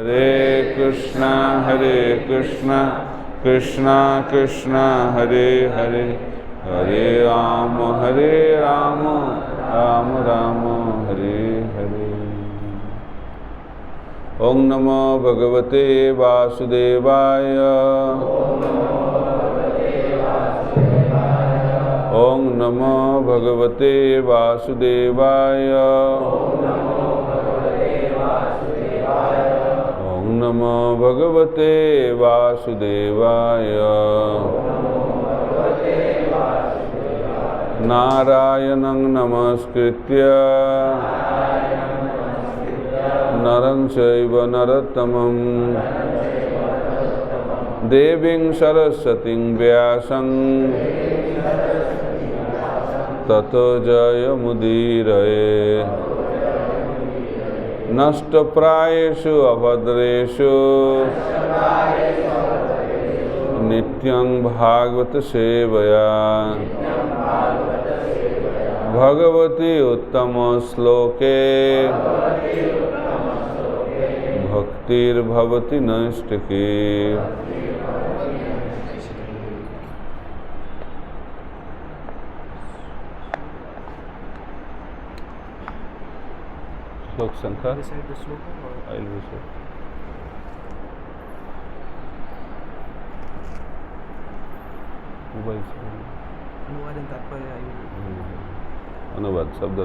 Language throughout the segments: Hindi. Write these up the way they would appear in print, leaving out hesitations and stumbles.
हरे कृष्णा कृष्णा कृष्णा हरे हरे, हरे राम राम राम हरे हरे। ओम नमो भगवते वासुदेवाय। ओम नमो भगवते वासुदेवाय। ओम नमो भगवते वासुदेवाय। नारायणं नमस्कृत्य नरं चैव नरोत्तमं देवीं सरस्वतीं व्यासं ततो जयमुदीरये। नष्टप्रायेषु अभद्रेषु नित्यं भागवत सेवया भगवती उत्तम श्लोके भक्तिर्भवति नैष्ठिकी। श्लोक संख्या अनुवाद शब्द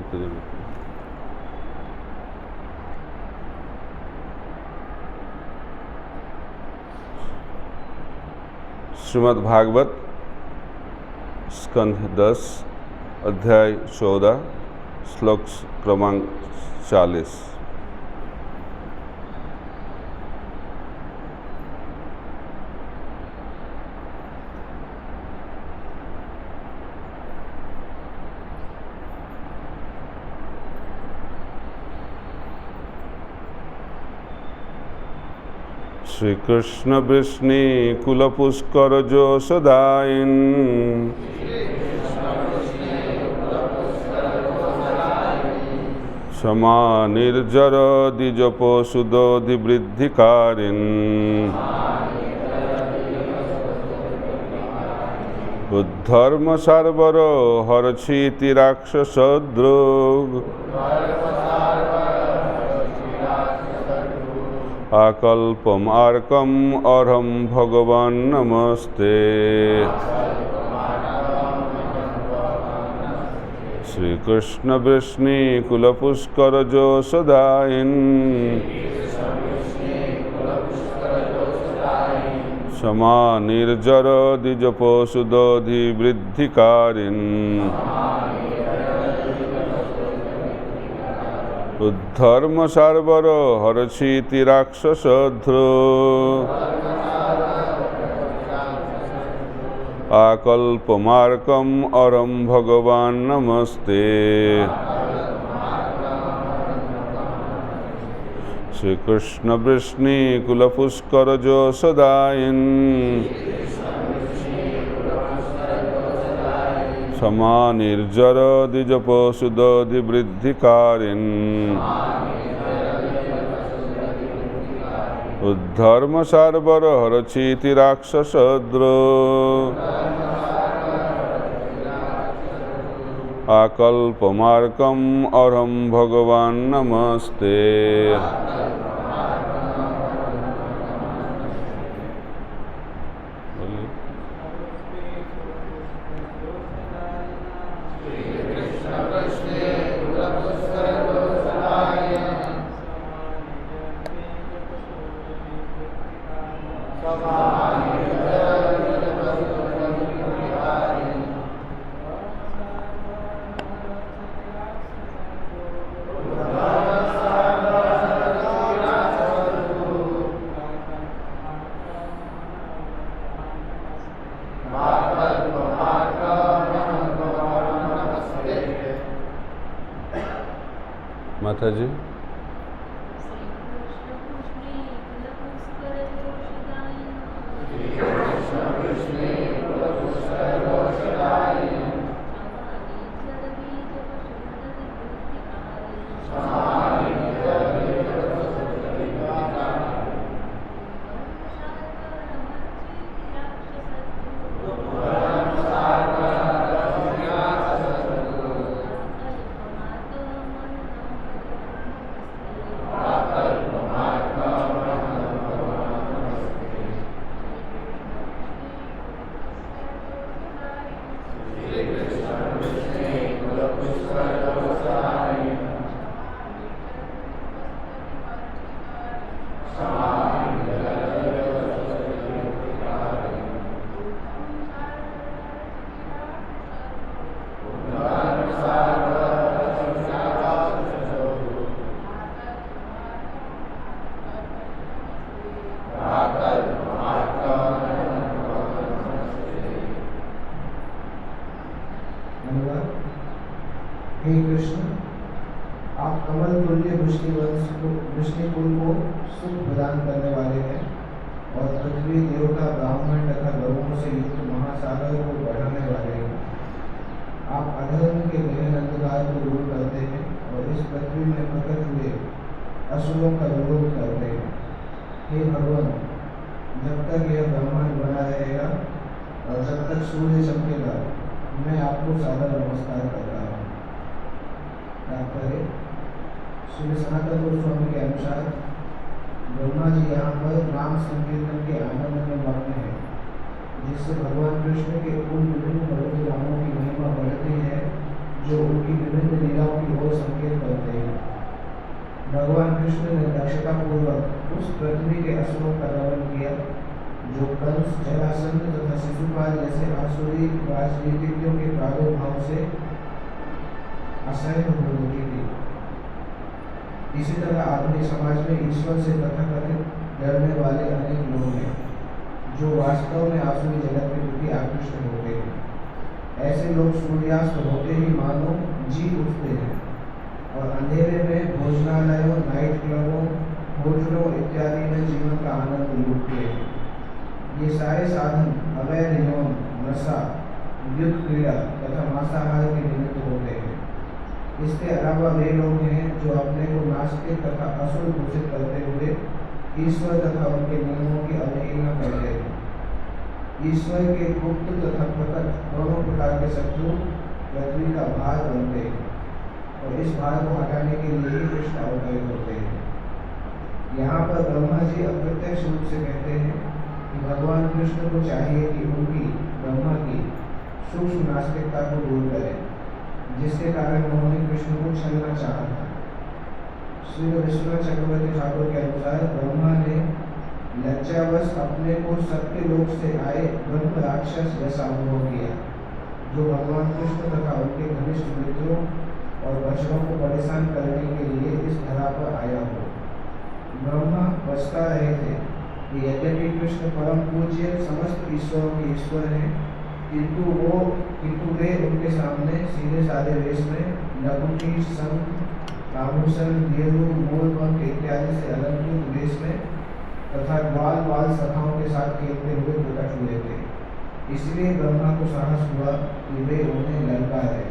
श्रीमद् भागवत स्कंध 10 अध्याय 14 श्लोक क्रमांक 40। श्री कृष्ण वृष्णि कुलपुष्कर जो सदाइन क्षमा निर्जर द्विजपो सुदोधिवृद्धिकारिन् उद्धर्म सर्वरो हरक्षीति राक्षसद्रुग आकल्पम आर्कम अर्हं भगवान नमस्ते। श्री कृष्ण वृष्णि कुलपुष्कर जो सदाइन क्षमा निर्जर द्विजपो सुदोधिवृद्धिकारिन् उद्धर्म सर्वरो हरक्षीति राक्षसध्रुव आकल्पमार्कम अर्हं भगवान नमस्ते। श्री कृष्ण वृष्णि कुलपुष्कर जो सदाइन क्षमा निर्जर द्विजपो सुदोधिवृद्धिकारिन् उद्धर्म सर्वर हरक्षीति राक्षसद्रुव आकल्पमार्कम अर्हं भगवान नमस्ते। माता जी हे कृष्ण, आप कमल तुल्य वृष्णिकुल को सुख प्रदान करने वाले हैं और पृथ्वी, देवता, ब्राह्मण तथा गरुओं से युक्त महासागर को बढ़ाने वाले हैं। आप अधर्म के गहन अंधकार को दूर करते हैं और इस पृथ्वी में प्रकट हुए असुरों का विरोध करते हैं। हे भगवान, जब तक यह ब्रह्मांड बना रहेगा और जब तक सूर्य चमकेगा, मैं आपको सादर नमस्कार करता हूँ। तात्पर्य: श्री सनातन गोस्वामी के अनुसार ब्रह्मा जी यहाँ पर नाम संकीर्तन के आनंद में मग्न है, जिससे भगवान कृष्ण के उन विभिन्न पवित्र नामों की महिमा बढ़ती है जो उनकी विभिन्न लीलाओं की ओर संकेत करते हैं। भगवान कृष्ण ने दक्षतापूर्वक उस पृथ्वी के असुरों का दमन किया जो कंस, जरासंध तथा शिशुपाल जैसे आसुरी राजनीतिज्ञों के प्रादुर्भाव से असह्य हो रही थी। इसी तरह आधुनिक समाज में ईश्वर से तथाकथित डरने वाले अनेक लोग हैं जो वास्तव में आसुरी जगत के प्रति आकृष्ट होते हैं। ऐसे लोग सूर्यास्त होते ही मानो जी उठते हैं और अंधेरे में भोजनालयों, नाइट क्लबों, होटलों इत्यादि में जीवन का आनंद लूटते हैं। ये सारे साधन अवैध यौन, नशा, युद्ध क्रीड़ा तथा मांसाहार के निमित्त होते हैं। इसके अलावा वे लोग हैं जो अपने को नास्तिक तथा असुर घोषित करते हुए ईश्वर तथा उनके नियमों की अवहेलना करते हैं। ईश्वर के गुप्त तथा प्रकट दोनों प्रकार के शत्रु पृथ्वी का भार बनते हैं और इस भार को हटाने के लिए ही कृष्ण अवतरित होते हैं। यहाँ पर ब्रह्मा जी अप्रत्यक्ष रूप से कहते हैं कि भगवान कृष्ण को चाहिए कि उनकी, ब्रह्मा की सूक्ष्म नास्तिकता को दूर करें, जिसके कारण उन्होंने कृष्ण को छलना चाहा था। श्री विश्वनाथ चक्रवर्ती ठाकुर के अनुसार ब्रह्मा ने लज्जावश अपने को सत्य लोक से आए ब्रह्म राक्षस जैसा अनुभव किया, जो भगवान कृष्ण तथा उनके घनिष्ठ मित्रों और बच्चों को परेशान करने के लिए इस धरा पर आया हो। ब्रह्मा पछता रहे थे कि यद्यपि कृष्ण परम पूज्य समस्त ईश्वरों के ईश्वर हैं, किंतु वे उनके सामने सीधे साधे वेश में नकुटी, शंख, आभूषण, गेरू, मोरपंख इत्यादि से अलंकृत वेश में तथा ग्वाल सखाओं के साथ खेलते हुए प्रकट हुए थे। इसलिए ब्रह्मा को साहस हुआ कि वे उन्हें ललकारें।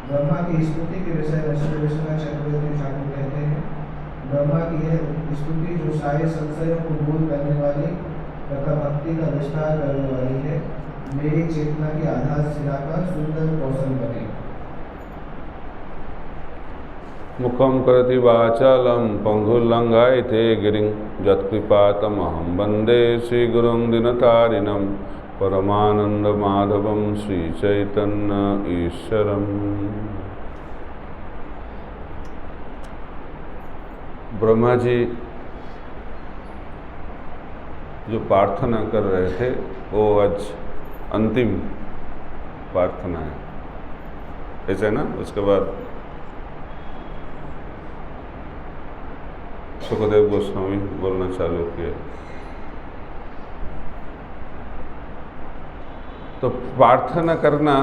ब्रह्मा की स्तुति के विषय में श्री विश्वनाथ चक्रवर्ती ठाकुर कहते हैं, ब्रह्मा की यह स्तुति जो सारे संशयों को दूर करने वाली तथा भक्ति का विस्तार करने वाली है, मेरी चेतना की आधारशिला का सुंदर कौशल बने। मुखम करति वाचालम पंगुलंघायते गिरिं यत्कृपातमहं वंदे श्रीगुरुं दिनतारिणं परमानंद माधवं श्री चैतन्य ईश्वरम्। ब्रह्मा जी जो प्रार्थना कर रहे थे वो आज अंतिम प्रार्थना है, ऐसा है ना। उसके बाद सुखदेव गोस्वामी बोलना चालू किए। तो प्रार्थना करना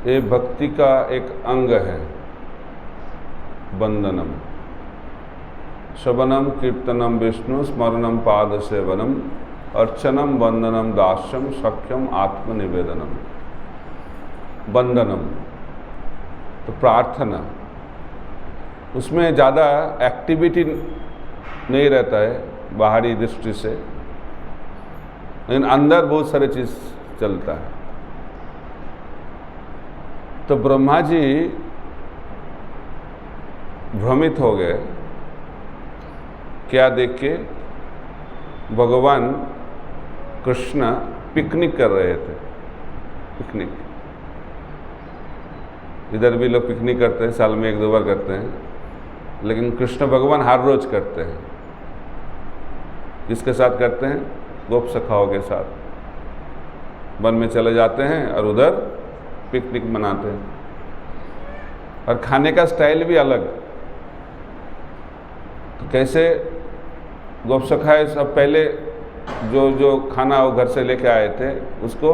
ये भक्ति का एक अंग है। वंदनम, श्रवणम, कीर्तनम, विष्णु स्मरणम, पाद सेवनम, अर्चनम, वंदनम, दास्यम, सख्यम, आत्मनिवेदनम। वंदनम तो प्रार्थना, उसमें ज़्यादा एक्टिविटी नहीं रहता है बाहरी दृष्टि से, लेकिन अंदर बहुत सारे चीज़ चलता है। तो ब्रह्मा जी भ्रमित हो गए, क्या देख के? भगवान कृष्ण पिकनिक कर रहे थे। पिकनिक, इधर भी लोग पिकनिक करते हैं, साल में 1-2 बार करते हैं। लेकिन कृष्ण भगवान हर रोज करते हैं। किसके साथ करते हैं? गोप सखाओं के साथ वन में चले जाते हैं और उधर पिकनिक मनाते हैं। और खाने का स्टाइल भी अलग। तो कैसे गोप सखाए सब पहले जो खाना वो घर से लेके आए थे उसको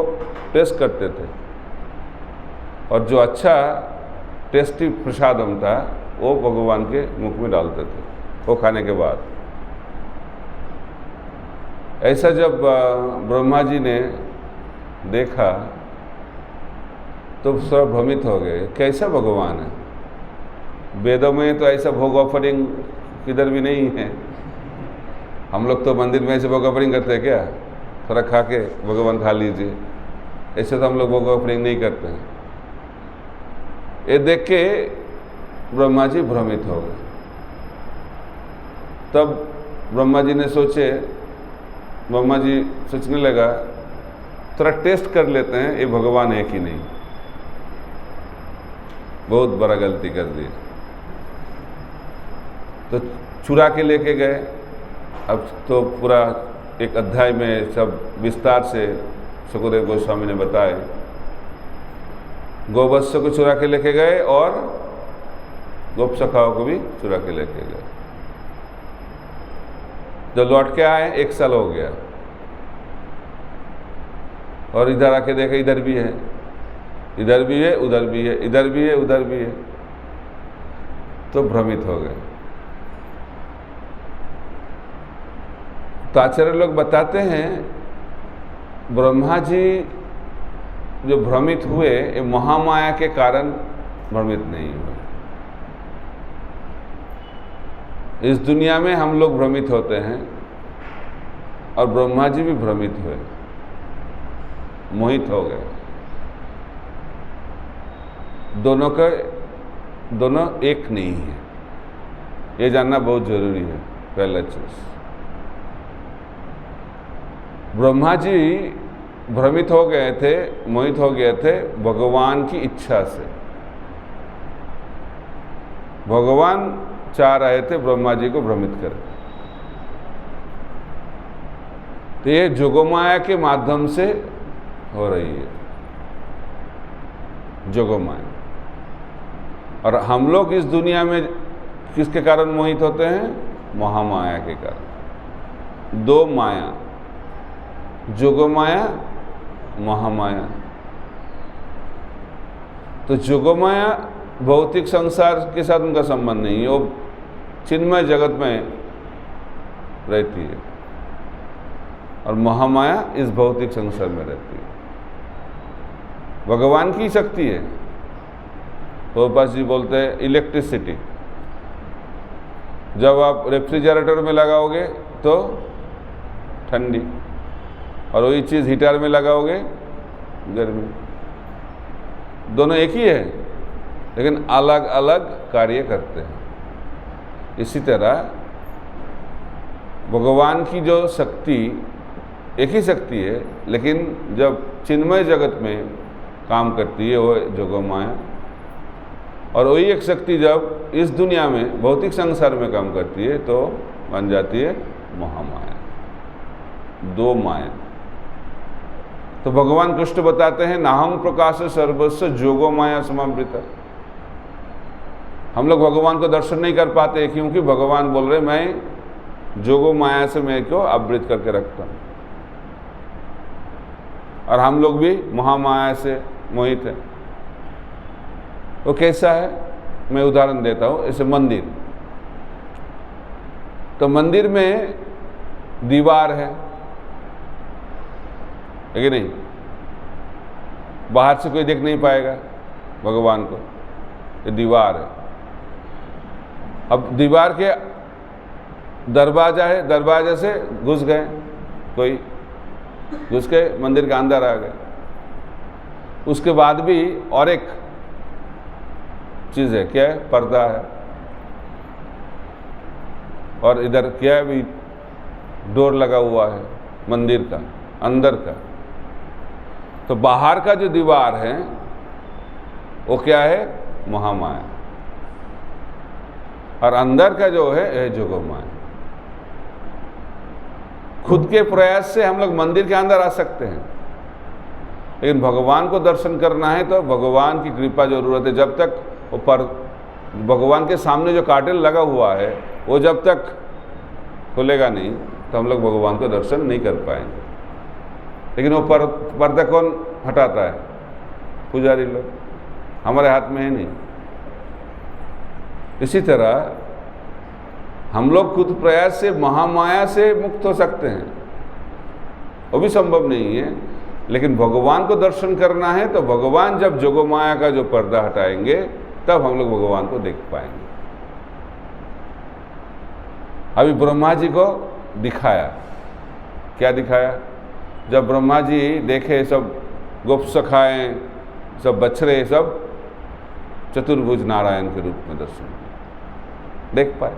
टेस्ट करते थे, और जो अच्छा टेस्टी प्रसादम था वो भगवान के मुख में डालते थे वो खाने के बाद। ऐसा जब ब्रह्मा जी ने देखा तो सब भ्रमित हो गए, कैसा भगवान है? वेदों में तो ऐसा भोग ऑफरिंग किधर भी नहीं है। हम लोग तो मंदिर में ऐसे भोग ऑफरिंग करते हैं क्या? थोड़ा खा के भगवान खा लीजिए, ऐसे तो हम लोग भोग ऑफरिंग नहीं करते हैं। ये देख के ब्रह्मा जी भ्रमित हो गए। तब ब्रह्मा जी सोचने लगा थोड़ा टेस्ट कर लेते हैं ये भगवान है कि नहीं। बहुत बड़ा गलती कर दी। तो चुरा के लेके गए। अब तो पूरा एक अध्याय में सब विस्तार से सुखदेव गोस्वामी ने बताए। गोवत्स को चुरा के लेके गए और गोप सखाओं को भी चुरा के लेके गए। जब लौट के आए 1 साल हो गया, और इधर आके देखे इधर भी है, इधर भी है, उधर भी है, इधर भी है, उधर भी है। तो भ्रमित हो गए। तो आचार्य लोग बताते हैं ब्रह्मा जी जो भ्रमित हुए ये महामाया के कारण भ्रमित नहीं हुए। इस दुनिया में हम लोग भ्रमित होते हैं और ब्रह्मा जी भी भ्रमित हुए, मोहित हो गए। दोनों एक नहीं है, ये जानना बहुत जरूरी है। पहला चीज, ब्रह्मा जी भ्रमित हो गए थे, मोहित हो गए थे भगवान की इच्छा से। भगवान चाह रहे थे ब्रह्मा जी को भ्रमित करें। तो ये जोगमाया के माध्यम से हो रही है, जोगमाया। और हम लोग इस दुनिया में किसके कारण मोहित होते हैं? महामाया के कारण। 2 माया, जोगमाया, महामाया। तो जोगमाया भौतिक संसार के साथ उनका संबंध नहीं है, वो चिन्मय जगत में रहती है, और महामाया इस भौतिक संसार में रहती है। भगवान की शक्ति है। प्रभुपाद जी बोलते हैं इलेक्ट्रिसिटी, जब आप रेफ्रिजरेटर में लगाओगे तो ठंडी, और वही चीज़ हीटर में लगाओगे गर्मी। दोनों एक ही है लेकिन अलग अलग कार्य करते हैं। इसी तरह भगवान की जो शक्ति एक ही शक्ति है, लेकिन जब चिन्मय जगत में काम करती है वो जोगमाया, और वही एक शक्ति जब इस दुनिया में भौतिक संसार में काम करती है तो बन जाती है महामाया। 2 माया। तो भगवान कृष्ण बताते हैं नाहं प्रकाश सर्वस्व जोगो माया समावृता। हम लोग भगवान को दर्शन नहीं कर पाते क्योंकि भगवान बोल रहे मैं जोगो माया से मैं को आवृत करके रखता हूँ, और हम लोग भी महामाया से मोहित हैं। वो कैसा है? मैं उदाहरण देता हूँ। जैसे मंदिर, तो मंदिर में दीवार है कि नहीं? बाहर से कोई देख नहीं पाएगा भगवान को, ये दीवार है। अब दीवार के दरवाजा है, दरवाजे से घुस गए, कोई घुस के मंदिर के अंदर आ गए। उसके बाद भी और एक चीज़ है, क्या है? पर्दा है, और इधर क्या है? भी डोर लगा हुआ है मंदिर का अंदर का। तो बाहर का जो दीवार है वो क्या है? महामाया। और अंदर का जो है जोगमाया। खुद के प्रयास से हम लोग मंदिर के अंदर आ सकते हैं, लेकिन भगवान को दर्शन करना है तो भगवान की कृपा जरूरत है। जब तक वो पर भगवान के सामने जो कार्टेल लगा हुआ है वो जब तक खुलेगा नहीं तो हम लोग भगवान को दर्शन नहीं कर पाएंगे। लेकिन वो पर्दा कौन हटाता है? पुजारी लोग, हमारे हाथ में है नहीं। इसी तरह हम लोग खुद प्रयास से महामाया से मुक्त हो सकते हैं, वो भी संभव नहीं है। लेकिन भगवान को दर्शन करना है तो भगवान जब जोगमाया का जो पर्दा हटाएंगे तब हम लोग भगवान को देख पाएंगे। अभी ब्रह्मा जी को दिखाया, क्या दिखाया? जब ब्रह्मा जी देखे सब गोप सखाएं, सब बछड़े, सब चतुर्भुज नारायण के रूप में दर्शन देख पाए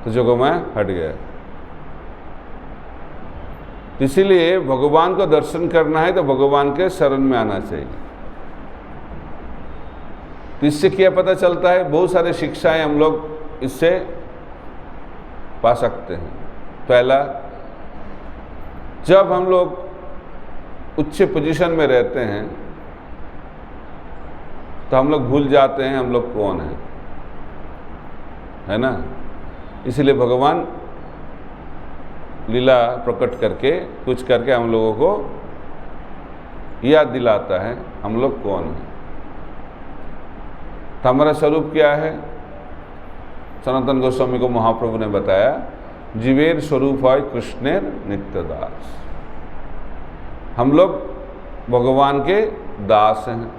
तो जोगमाया हट गया। इसीलिए भगवान को दर्शन करना है तो भगवान के शरण में आना चाहिए। तो इससे क्या पता चलता है? बहुत सारे शिक्षाएं हम लोग इससे पा सकते हैं। पहला, जब हम लोग उच्च पोजीशन में रहते हैं तो हम लोग भूल जाते हैं हम लोग कौन हैं, है ना? इसलिए भगवान लीला प्रकट करके कुछ करके हम लोगों को याद दिलाता है हम लोग कौन हैं। तो हमारा स्वरूप क्या है? सनातन गोस्वामी को महाप्रभु ने बताया, जीवेर स्वरूप है कृष्णेर नित्य दास। हम लोग भगवान के दास हैं।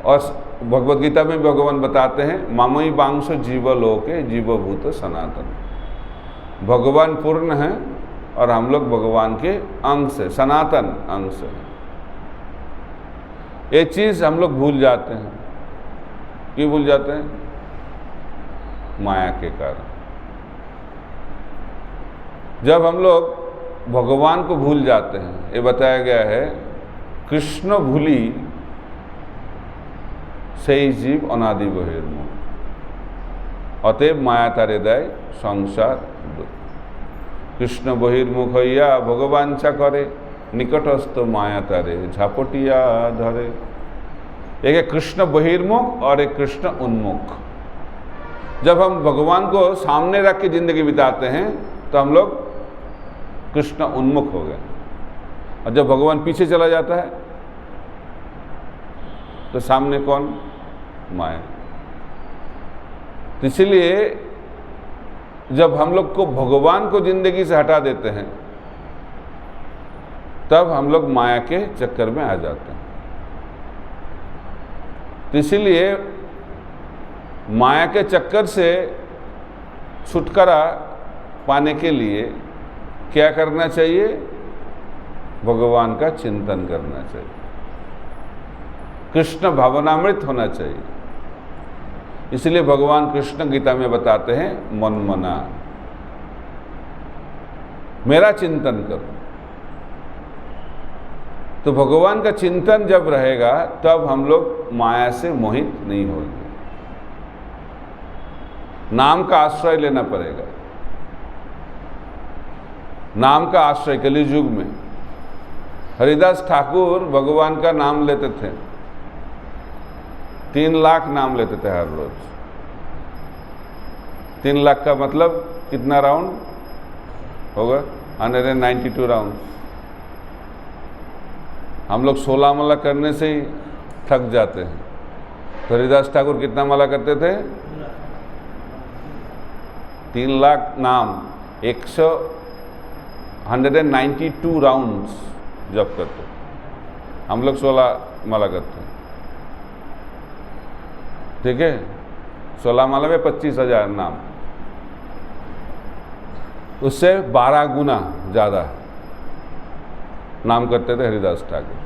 और भगवद गीता में भगवान बताते हैं, मामई वांश जीवलोके जीवभूत सनातन। भगवान पूर्ण है और हम लोग भगवान के अंश है, सनातन अंश है। ये चीज़ हम लोग भूल जाते हैं। क्यों भूल जाते हैं? माया के कारण। जब हम लोग भगवान को भूल जाते हैं, ये बताया गया है, कृष्ण भूली সেই জীব অনাদি বহির্মুখ, অতএব মায়া তারে দেয় সংসার দুঃখ। কৃষ্ণ বহির্মুখ হইয়া ভগবাঞ্ছা করে, निकटस्थ माया तारे झापटिया धरे। एक है कृष्ण बहिर्मुख और एक कृष्ण उन्मुख। जब हम भगवान को सामने रख के जिंदगी बिताते हैं तो हम लोग कृष्ण उन्मुख हो गए, और जब भगवान पीछे चला जाता है तो सामने कौन? माया। तो इसलिए जब हम लोग को भगवान को जिंदगी से हटा देते हैं तब हम लोग माया के चक्कर में आ जाते हैं। तो इसीलिए माया के चक्कर से छुटकारा पाने के लिए क्या करना चाहिए? भगवान का चिंतन करना चाहिए, कृष्ण भावनामृत होना चाहिए। इसलिए भगवान कृष्ण गीता में बताते हैं, मन मना, मेरा चिंतन करो। तो भगवान का चिंतन जब रहेगा तब हम लोग माया से मोहित नहीं होंगे। नाम का आश्रय लेना पड़ेगा। नाम का आश्रय कलियुग में हरिदास ठाकुर भगवान का नाम लेते थे, 3 लाख नाम लेते थे हर रोज। 3 लाख का मतलब कितना राउंड होगा? 192 राउंड। हम लोग 16 माला करने से ही थक जाते हैं। तो हरिदास ठाकुर कितना माला करते थे? 3 लाख नाम, 192 राउंड्स जब करते। हम लोग 16 माला करते हैं, ठीक है? 16 माला में 25,000 नाम, उससे 12 गुना ज़्यादा नाम करते थे हरिदास ठाकुर।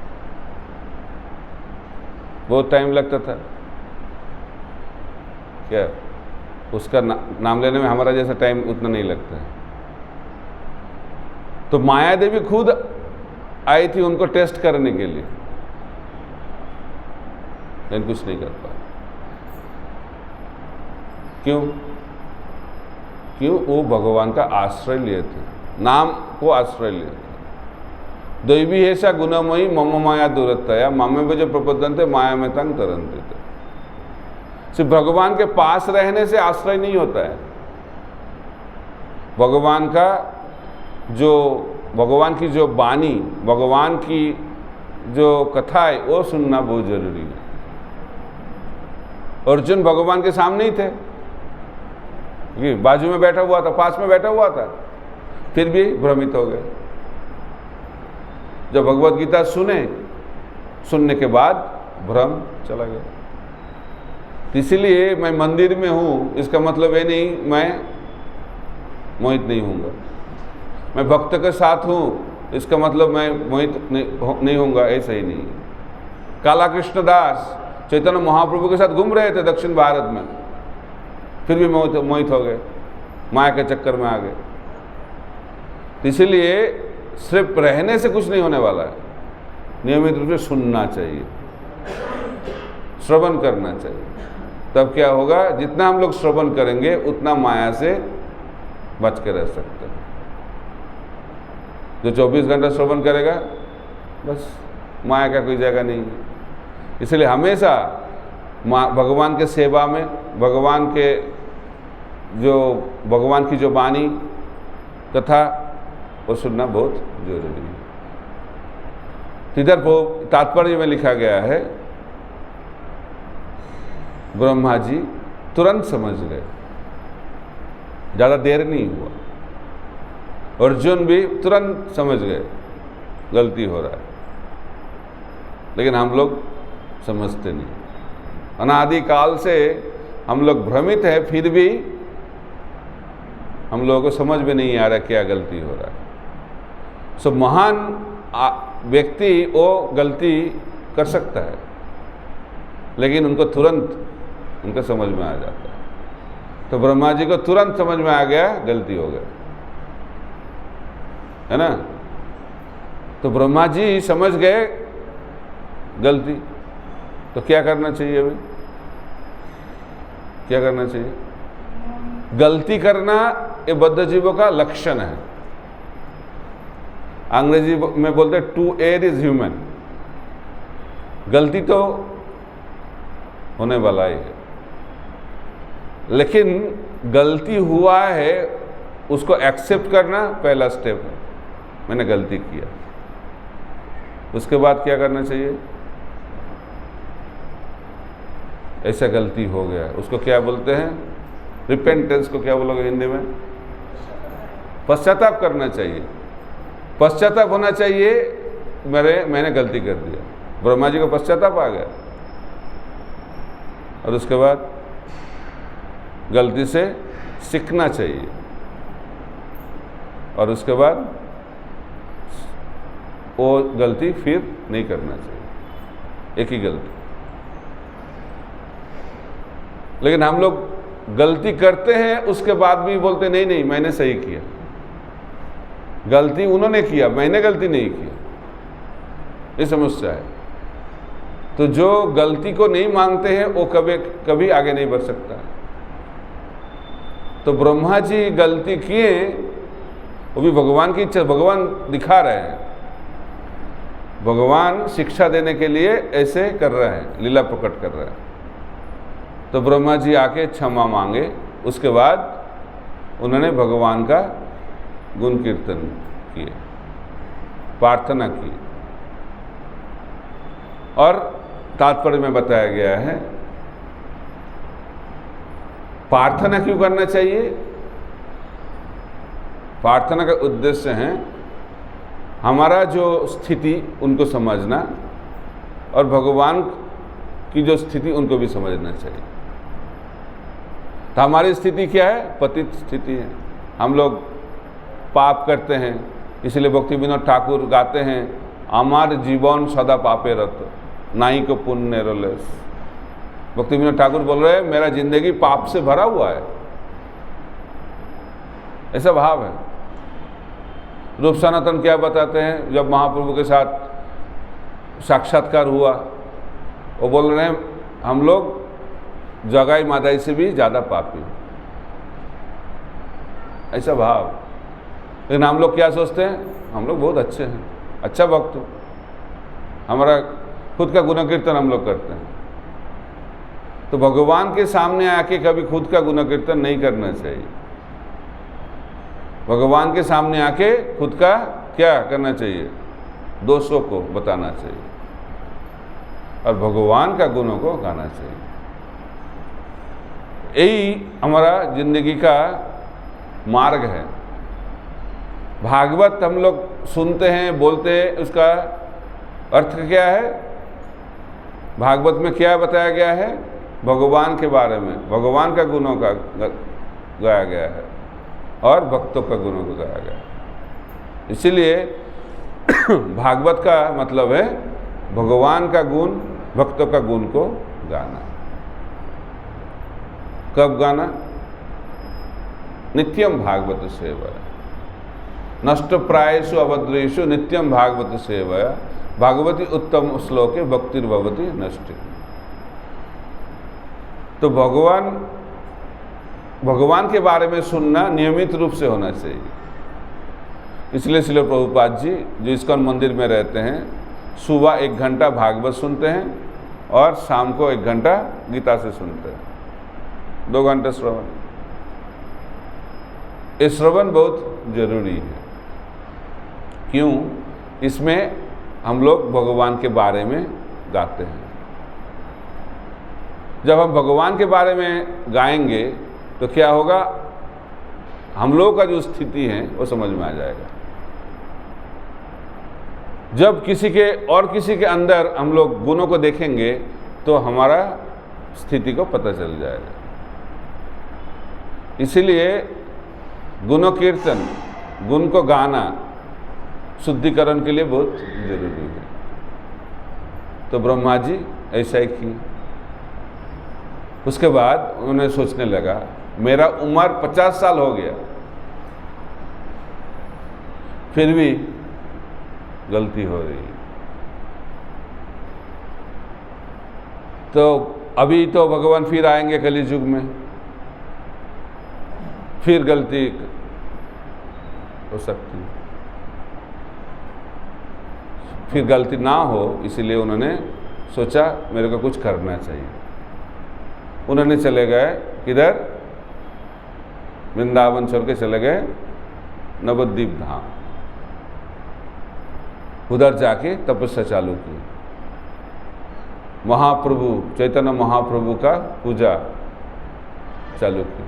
बहुत टाइम लगता था क्या? उसका नाम लेने में हमारा जैसा टाइम उतना नहीं लगता है। तो माया देवी खुद आई थी उनको टेस्ट करने के लिए। लेकिन कुछ नहीं कर पाए। क्यों? वो भगवान का आश्रय लिए थे, नाम को आश्रय लिए थे। दैवी ऐसा गुणमयी मम माया दुरतया मामे में जो प्रपदंते माया में तंग तरंते थे। सिर्फ भगवान के पास रहने से आश्रय नहीं होता है। भगवान की जो वाणी, भगवान की जो कथा है वो सुनना बहुत जरूरी है। अर्जुन भगवान के सामने ही थे, बाजू में बैठा हुआ था, पास में बैठा हुआ था, फिर भी भ्रमित हो गए। जब भगवत गीता सुनने के बाद भ्रम चला गया। इसीलिए मैं मंदिर में हूँ इसका मतलब ये नहीं मैं मोहित नहीं हूँगा। मैं भक्त के साथ हूँ इसका मतलब मैं मोहित नहीं हूँगा, ऐसा ही नहीं। काला कृष्णदास चैतन्य महाप्रभु के साथ घूम रहे थे दक्षिण भारत में, फिर भी मोहित हो गए, माया के चक्कर में आ गए। इसीलिए सिर्फ रहने से कुछ नहीं होने वाला है, नियमित रूप से सुनना चाहिए, श्रवण करना चाहिए। तब क्या होगा, जितना हम लोग श्रवण करेंगे उतना माया से बच के रह सकते हैं। जो 24 घंटा श्रवण करेगा बस माया का कोई जगह नहीं है। इसलिए हमेशा भगवान के सेवा में, भगवान की जो वाणी कथा वो सुनना बहुत जरूरी है। इधर तात्पर्य में लिखा गया है, ब्रह्मा जी तुरंत समझ गए, ज़्यादा देर नहीं हुआ। अर्जुन भी तुरंत समझ गए गलती हो रहा है, लेकिन हम लोग समझते नहीं। अनादिकाल से हम लोग भ्रमित हैं, फिर भी हम लोगों को समझ में नहीं आ रहा क्या गलती हो रहा है। सो महान व्यक्ति वो गलती कर सकता है, लेकिन उनको तुरंत उनका समझ में आ जाता है। तो ब्रह्मा जी को तुरंत समझ में आ गया गलती हो गई, है ना। तो ब्रह्मा जी समझ गए गलती, तो क्या करना चाहिए अभी? क्या करना चाहिए? गलती करना ये बद्ध जीवों का लक्षण है। अंग्रेजी में बोलते हैं टू एयर इज ह्यूमन। गलती तो होने वाला ही है, लेकिन गलती हुआ है उसको एक्सेप्ट करना पहला स्टेप है। मैंने गलती किया, उसके बाद क्या करना चाहिए? ऐसा गलती हो गया, उसको क्या बोलते हैं? रिपेंटेंस को क्या बोलोगे हिंदी में? पश्चाताप करना चाहिए। पश्चाताप होना चाहिए, मैंने गलती कर दिया। ब्रह्मा जी को पश्चाताप आ गया, और उसके बाद गलती से सीखना चाहिए, और उसके बाद वो गलती फिर नहीं करना चाहिए, एक ही गलती। लेकिन हम लोग गलती करते हैं, उसके बाद भी बोलते नहीं नहीं मैंने सही किया। गलती उन्होंने किया, मैंने गलती नहीं किया, ये समस्या है। तो जो गलती को नहीं मानते हैं वो कभी आगे नहीं बढ़ सकता। तो ब्रह्मा जी गलती किए, वो भी भगवान की इच्छा, भगवान दिखा रहे हैं, भगवान शिक्षा देने के लिए ऐसे कर रहे हैं, लीला प्रकट कर रहे हैं। तो ब्रह्मा जी आके क्षमा मांगे, उसके बाद उन्होंने भगवान का गुण कीर्तन किए, प्रार्थना की। और तात्पर्य में बताया गया है प्रार्थना क्यों करना चाहिए। प्रार्थना का उद्देश्य है हमारा जो स्थिति उनको समझना, और भगवान की जो स्थिति उनको भी समझना चाहिए। तो हमारी स्थिति क्या है? पतित स्थिति है। हम लोग पाप करते हैं, इसलिए भक्ति विनोद ठाकुर गाते हैं, आमार जीवन सदा पापे रत नाई को पुण्य रोलेस। भक्ति विनोद ठाकुर बोल रहे हैं मेरा जिंदगी पाप से भरा हुआ है, ऐसा भाव है। रूप सनातन क्या बताते हैं, जब महाप्रभु के साथ साक्षात्कार हुआ, वो बोल रहे हैं हम लोग जगाई मादाई से भी ज़्यादा पापी, ऐसा भाव। लेकिन हम लोग क्या सोचते हैं, हम लोग बहुत अच्छे हैं, अच्छा भक्त हो, हमारा खुद का गुण कीर्तन हम लोग करते हैं। तो भगवान के सामने आके कभी खुद का गुण कीर्तन नहीं करना चाहिए। भगवान के सामने आके खुद का क्या करना चाहिए, दोषों को बताना चाहिए और भगवान का गुणों को गाना चाहिए। यही हमारा जिंदगी का मार्ग है। भागवत हम लोग सुनते हैं, बोलते हैं, उसका अर्थ क्या है? भागवत में क्या बताया गया है? भगवान के बारे में, भगवान का गुणों का गाया गया है और भक्तों का गुणों को गाया गया है। इसीलिए भागवत का मतलब है भगवान का गुण, भक्तों का गुण को गाना। कब गाना? नित्यम भागवत सेवा, नष्ट प्रायेषु अभद्रेषु नित्यम भागवत सेवा, भागवती उत्तम श्लोके भक्तिर्भवति नष्ट। तो भगवान के बारे में सुनना नियमित रूप से होना चाहिए। इसलिए श्रील प्रभुपाद जी जो इस्कॉन मंदिर में रहते हैं, सुबह 1 घंटा भागवत सुनते हैं और शाम को 1 घंटा गीता से सुनते हैं, 2 घंटे श्रवण। ये श्रवण बहुत जरूरी है। क्यों? इसमें हम लोग भगवान के बारे में गाते हैं। जब हम भगवान के बारे में गाएंगे तो क्या होगा, हम लोगों का जो स्थिति है वो समझ में आ जाएगा। जब किसी के अंदर हम लोग गुणों को देखेंगे तो हमारा स्थिति को पता चल जाएगा। इसीलिए गुण कीर्तन, गुण को गाना शुद्धिकरण के लिए बहुत जरूरी है। तो ब्रह्मा जी ऐसा ही किए। उसके बाद उन्होंने सोचने लगा, मेरा उम्र 50 साल हो गया, फिर भी गलती हो रही है। तो अभी तो भगवान फिर आएंगे कलियुग में, फिर गलती हो सकती है, फिर गलती ना हो, इसलिए उन्होंने सोचा मेरे को कुछ करना चाहिए। उन्होंने चले गए किधर? वृंदावन छोड़ के चले गए नवद्वीप धाम। उधर जाके तपस्या चालू की। महाप्रभु चैतन्य महाप्रभु का पूजा चालू की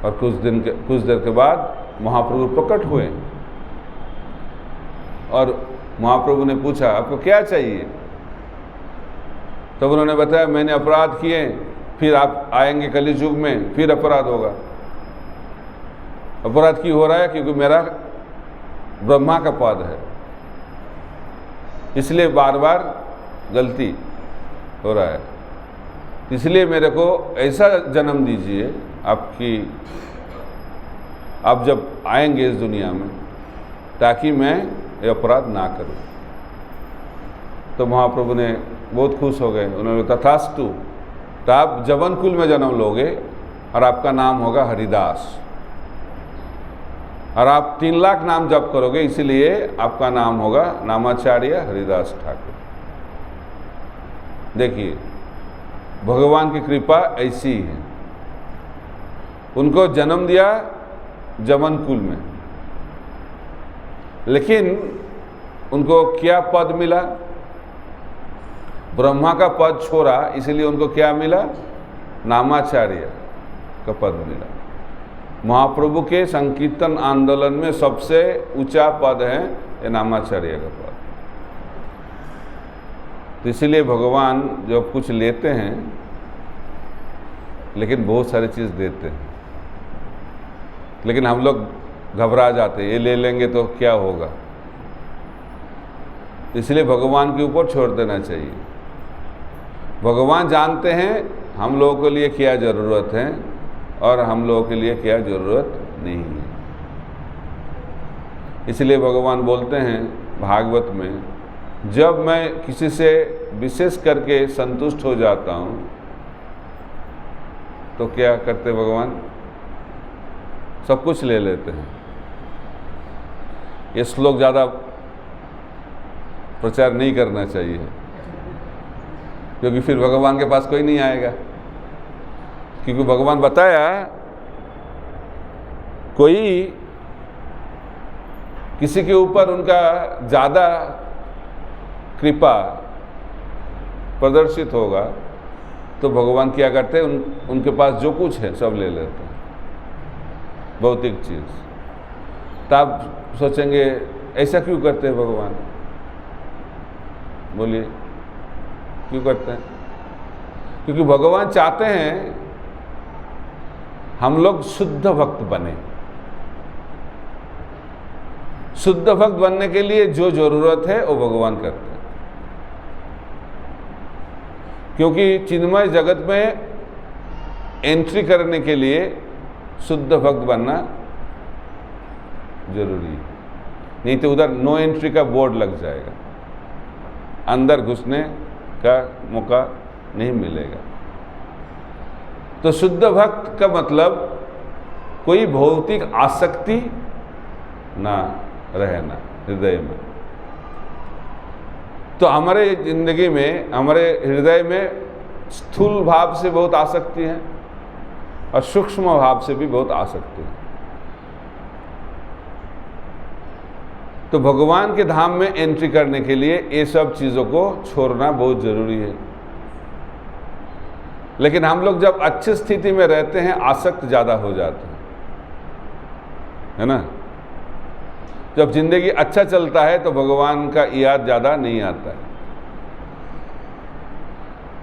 और कुछ देर के बाद महाप्रभु प्रकट हुए और महाप्रभु ने पूछा आपको क्या चाहिए? तब उन्होंने बताया मैंने अपराध किए, फिर आप आएंगे कलियुग में, फिर अपराध होगा। अपराध क्यों हो रहा है? क्योंकि मेरा ब्रह्मा का पद है, इसलिए बार बार गलती हो रहा है। इसलिए मेरे को ऐसा जन्म दीजिए आप जब आएंगे इस दुनिया में, ताकि मैं ये अपराध ना करूं। तो महाप्रभु ने बहुत खुश हो गए। उन्होंने तथास्तु, तो आप जवन कुल में जन्म लोगे और आपका नाम होगा हरिदास, और आप 3 लाख नाम जप करोगे, इसीलिए आपका नाम होगा नामाचार्य हरिदास ठाकुर। देखिए भगवान की कृपा ऐसी है। उनको जन्म दिया जवन कुल में, लेकिन उनको क्या पद मिला? ब्रह्मा का पद छोड़ा, इसलिए उनको क्या मिला? नामाचार्य का पद मिला। महाप्रभु के संकीर्तन आंदोलन में सबसे ऊंचा पद है ये नामाचार्य का पद। तो इसलिए भगवान जब कुछ लेते हैं, लेकिन बहुत सारी चीज़ देते हैं, लेकिन हम लोग घबरा जाते हैं, ये ले लेंगे तो क्या होगा। इसलिए भगवान के ऊपर छोड़ देना चाहिए। भगवान जानते हैं हम लोगों के लिए क्या ज़रूरत है और हम लोगों के लिए क्या ज़रूरत नहीं है। इसलिए भगवान बोलते हैं भागवत में, जब मैं किसी से विशेष करके संतुष्ट हो जाता हूँ तो क्या करते भगवान? सब कुछ ले लेते हैं। ये श्लोक ज़्यादा प्रचार नहीं करना चाहिए, क्योंकि फिर भगवान के पास कोई नहीं आएगा। क्योंकि भगवान बताया, कोई किसी के ऊपर उनका ज़्यादा कृपा प्रदर्शित होगा तो भगवान क्या करते हैं, उनके पास जो कुछ है सब ले लेते हैं, भौतिक चीज़। तो आप सोचेंगे ऐसा क्यों करते हैं भगवान? बोलिए क्यों करते हैं? क्योंकि भगवान चाहते हैं हम लोग शुद्ध भक्त बने। शुद्ध भक्त बनने के लिए जो जरूरत है वो भगवान करते हैं। क्योंकि चिन्मय जगत में एंट्री करने के लिए शुद्ध भक्त बनना जरूरी है, नहीं तो उधर नो एंट्री का बोर्ड लग जाएगा, अंदर घुसने का मौका नहीं मिलेगा। तो शुद्ध भक्त का मतलब कोई भौतिक आसक्ति ना रहना हृदय में। तो हमारे जिंदगी में, हमारे हृदय में स्थूल भाव से बहुत आसक्ति है और सूक्ष्म भाव से भी बहुत आसक्ति है। तो भगवान के धाम में एंट्री करने के लिए ये सब चीज़ों को छोड़ना बहुत ज़रूरी है। लेकिन हम लोग जब अच्छी स्थिति में रहते हैं आसक्त ज़्यादा हो जाते हैं, है ना। जब जिंदगी अच्छा चलता है तो भगवान का याद ज़्यादा नहीं आता है।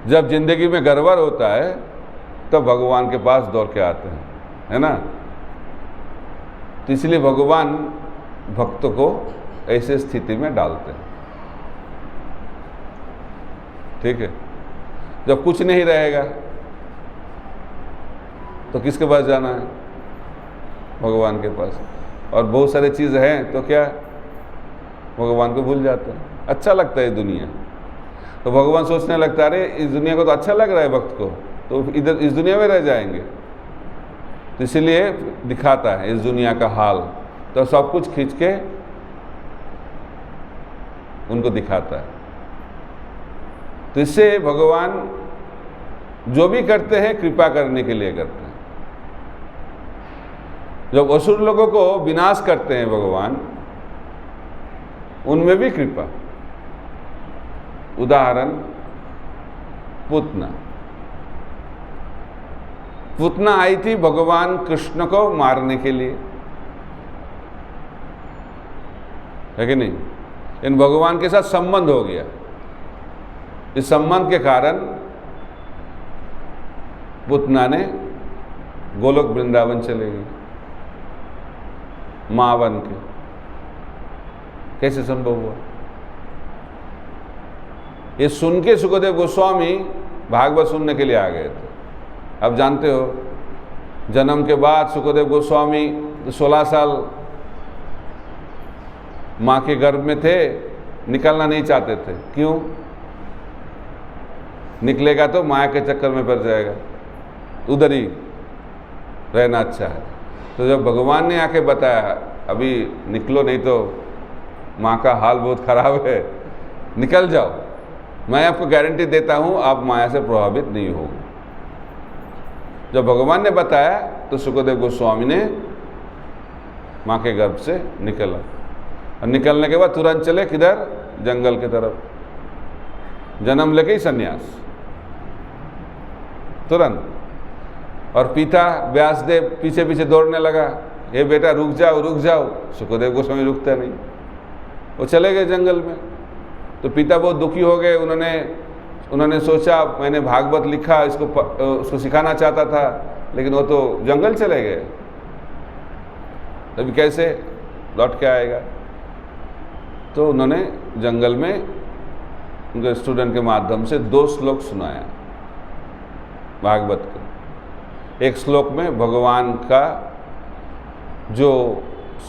जब जिंदगी में गड़बड़ होता है तो भगवान के पास दौड़ के आते हैं, है ना। तो इसलिए भगवान भक्तों को ऐसे स्थिति में डालते हैं, ठीक है। जब कुछ नहीं रहेगा तो किसके पास जाना है? भगवान के पास। और बहुत सारी चीज़ हैं तो क्या, भगवान को भूल जाते हैं। अच्छा लगता है दुनिया तो भगवान सोचने लगता है अरे इस दुनिया को तो अच्छा लग रहा है भक्त को, तो इधर इस दुनिया में रह जाएंगे। तो इसीलिए दिखाता है इस दुनिया का हाल, तो सब कुछ खींच के उनको दिखाता है। तो इससे भगवान जो भी करते हैं कृपा करने के लिए करते हैं। जब असुर लोगों को विनाश करते हैं भगवान, उनमें भी कृपा। उदाहरण पूतना। पूतना आई थी भगवान कृष्ण को मारने के लिए, है कि नहीं। इन भगवान के साथ संबंध हो गया। इस संबंध के कारण पूतना ने गोलोक वृंदावन चले गई मां बन के। कैसे संभव हुआ? ये सुन के सुखदेव गोस्वामी भागवत सुनने के लिए आ गए थे। अब जानते हो, जन्म के बाद सुखदेव गोस्वामी 16 साल माँ के गर्भ में थे, निकलना नहीं चाहते थे। क्यों? निकलेगा तो माया के चक्कर में पड़ जाएगा, उधर ही रहना अच्छा है। तो जब भगवान ने आके बताया अभी निकलो नहीं तो माँ का हाल बहुत खराब है, निकल जाओ, मैं आपको गारंटी देता हूँ आप माया से प्रभावित नहीं होगे। जब भगवान ने बताया तो सुखदेव गोस्वामी ने माँ के गर्भ से निकला, और निकलने के बाद तुरंत चले किधर? जंगल की तरफ। जन्म लेके ही संन्यास तुरंत। और पिता व्यासदेव पीछे पीछे दौड़ने लगा, ये बेटा रुक जाओ रुक जाओ। सुखदेव गोस्वामी रुकता नहीं, वो चले गए जंगल में। तो पिता बहुत दुखी हो गए। उन्होंने सोचा मैंने भागवत लिखा, उसको सिखाना चाहता था, लेकिन वो तो जंगल चले गए, अभी कैसे लौट के आएगा। तो उन्होंने जंगल में उनके स्टूडेंट के माध्यम से 2 श्लोक सुनाया भागवत के। एक श्लोक में भगवान का जो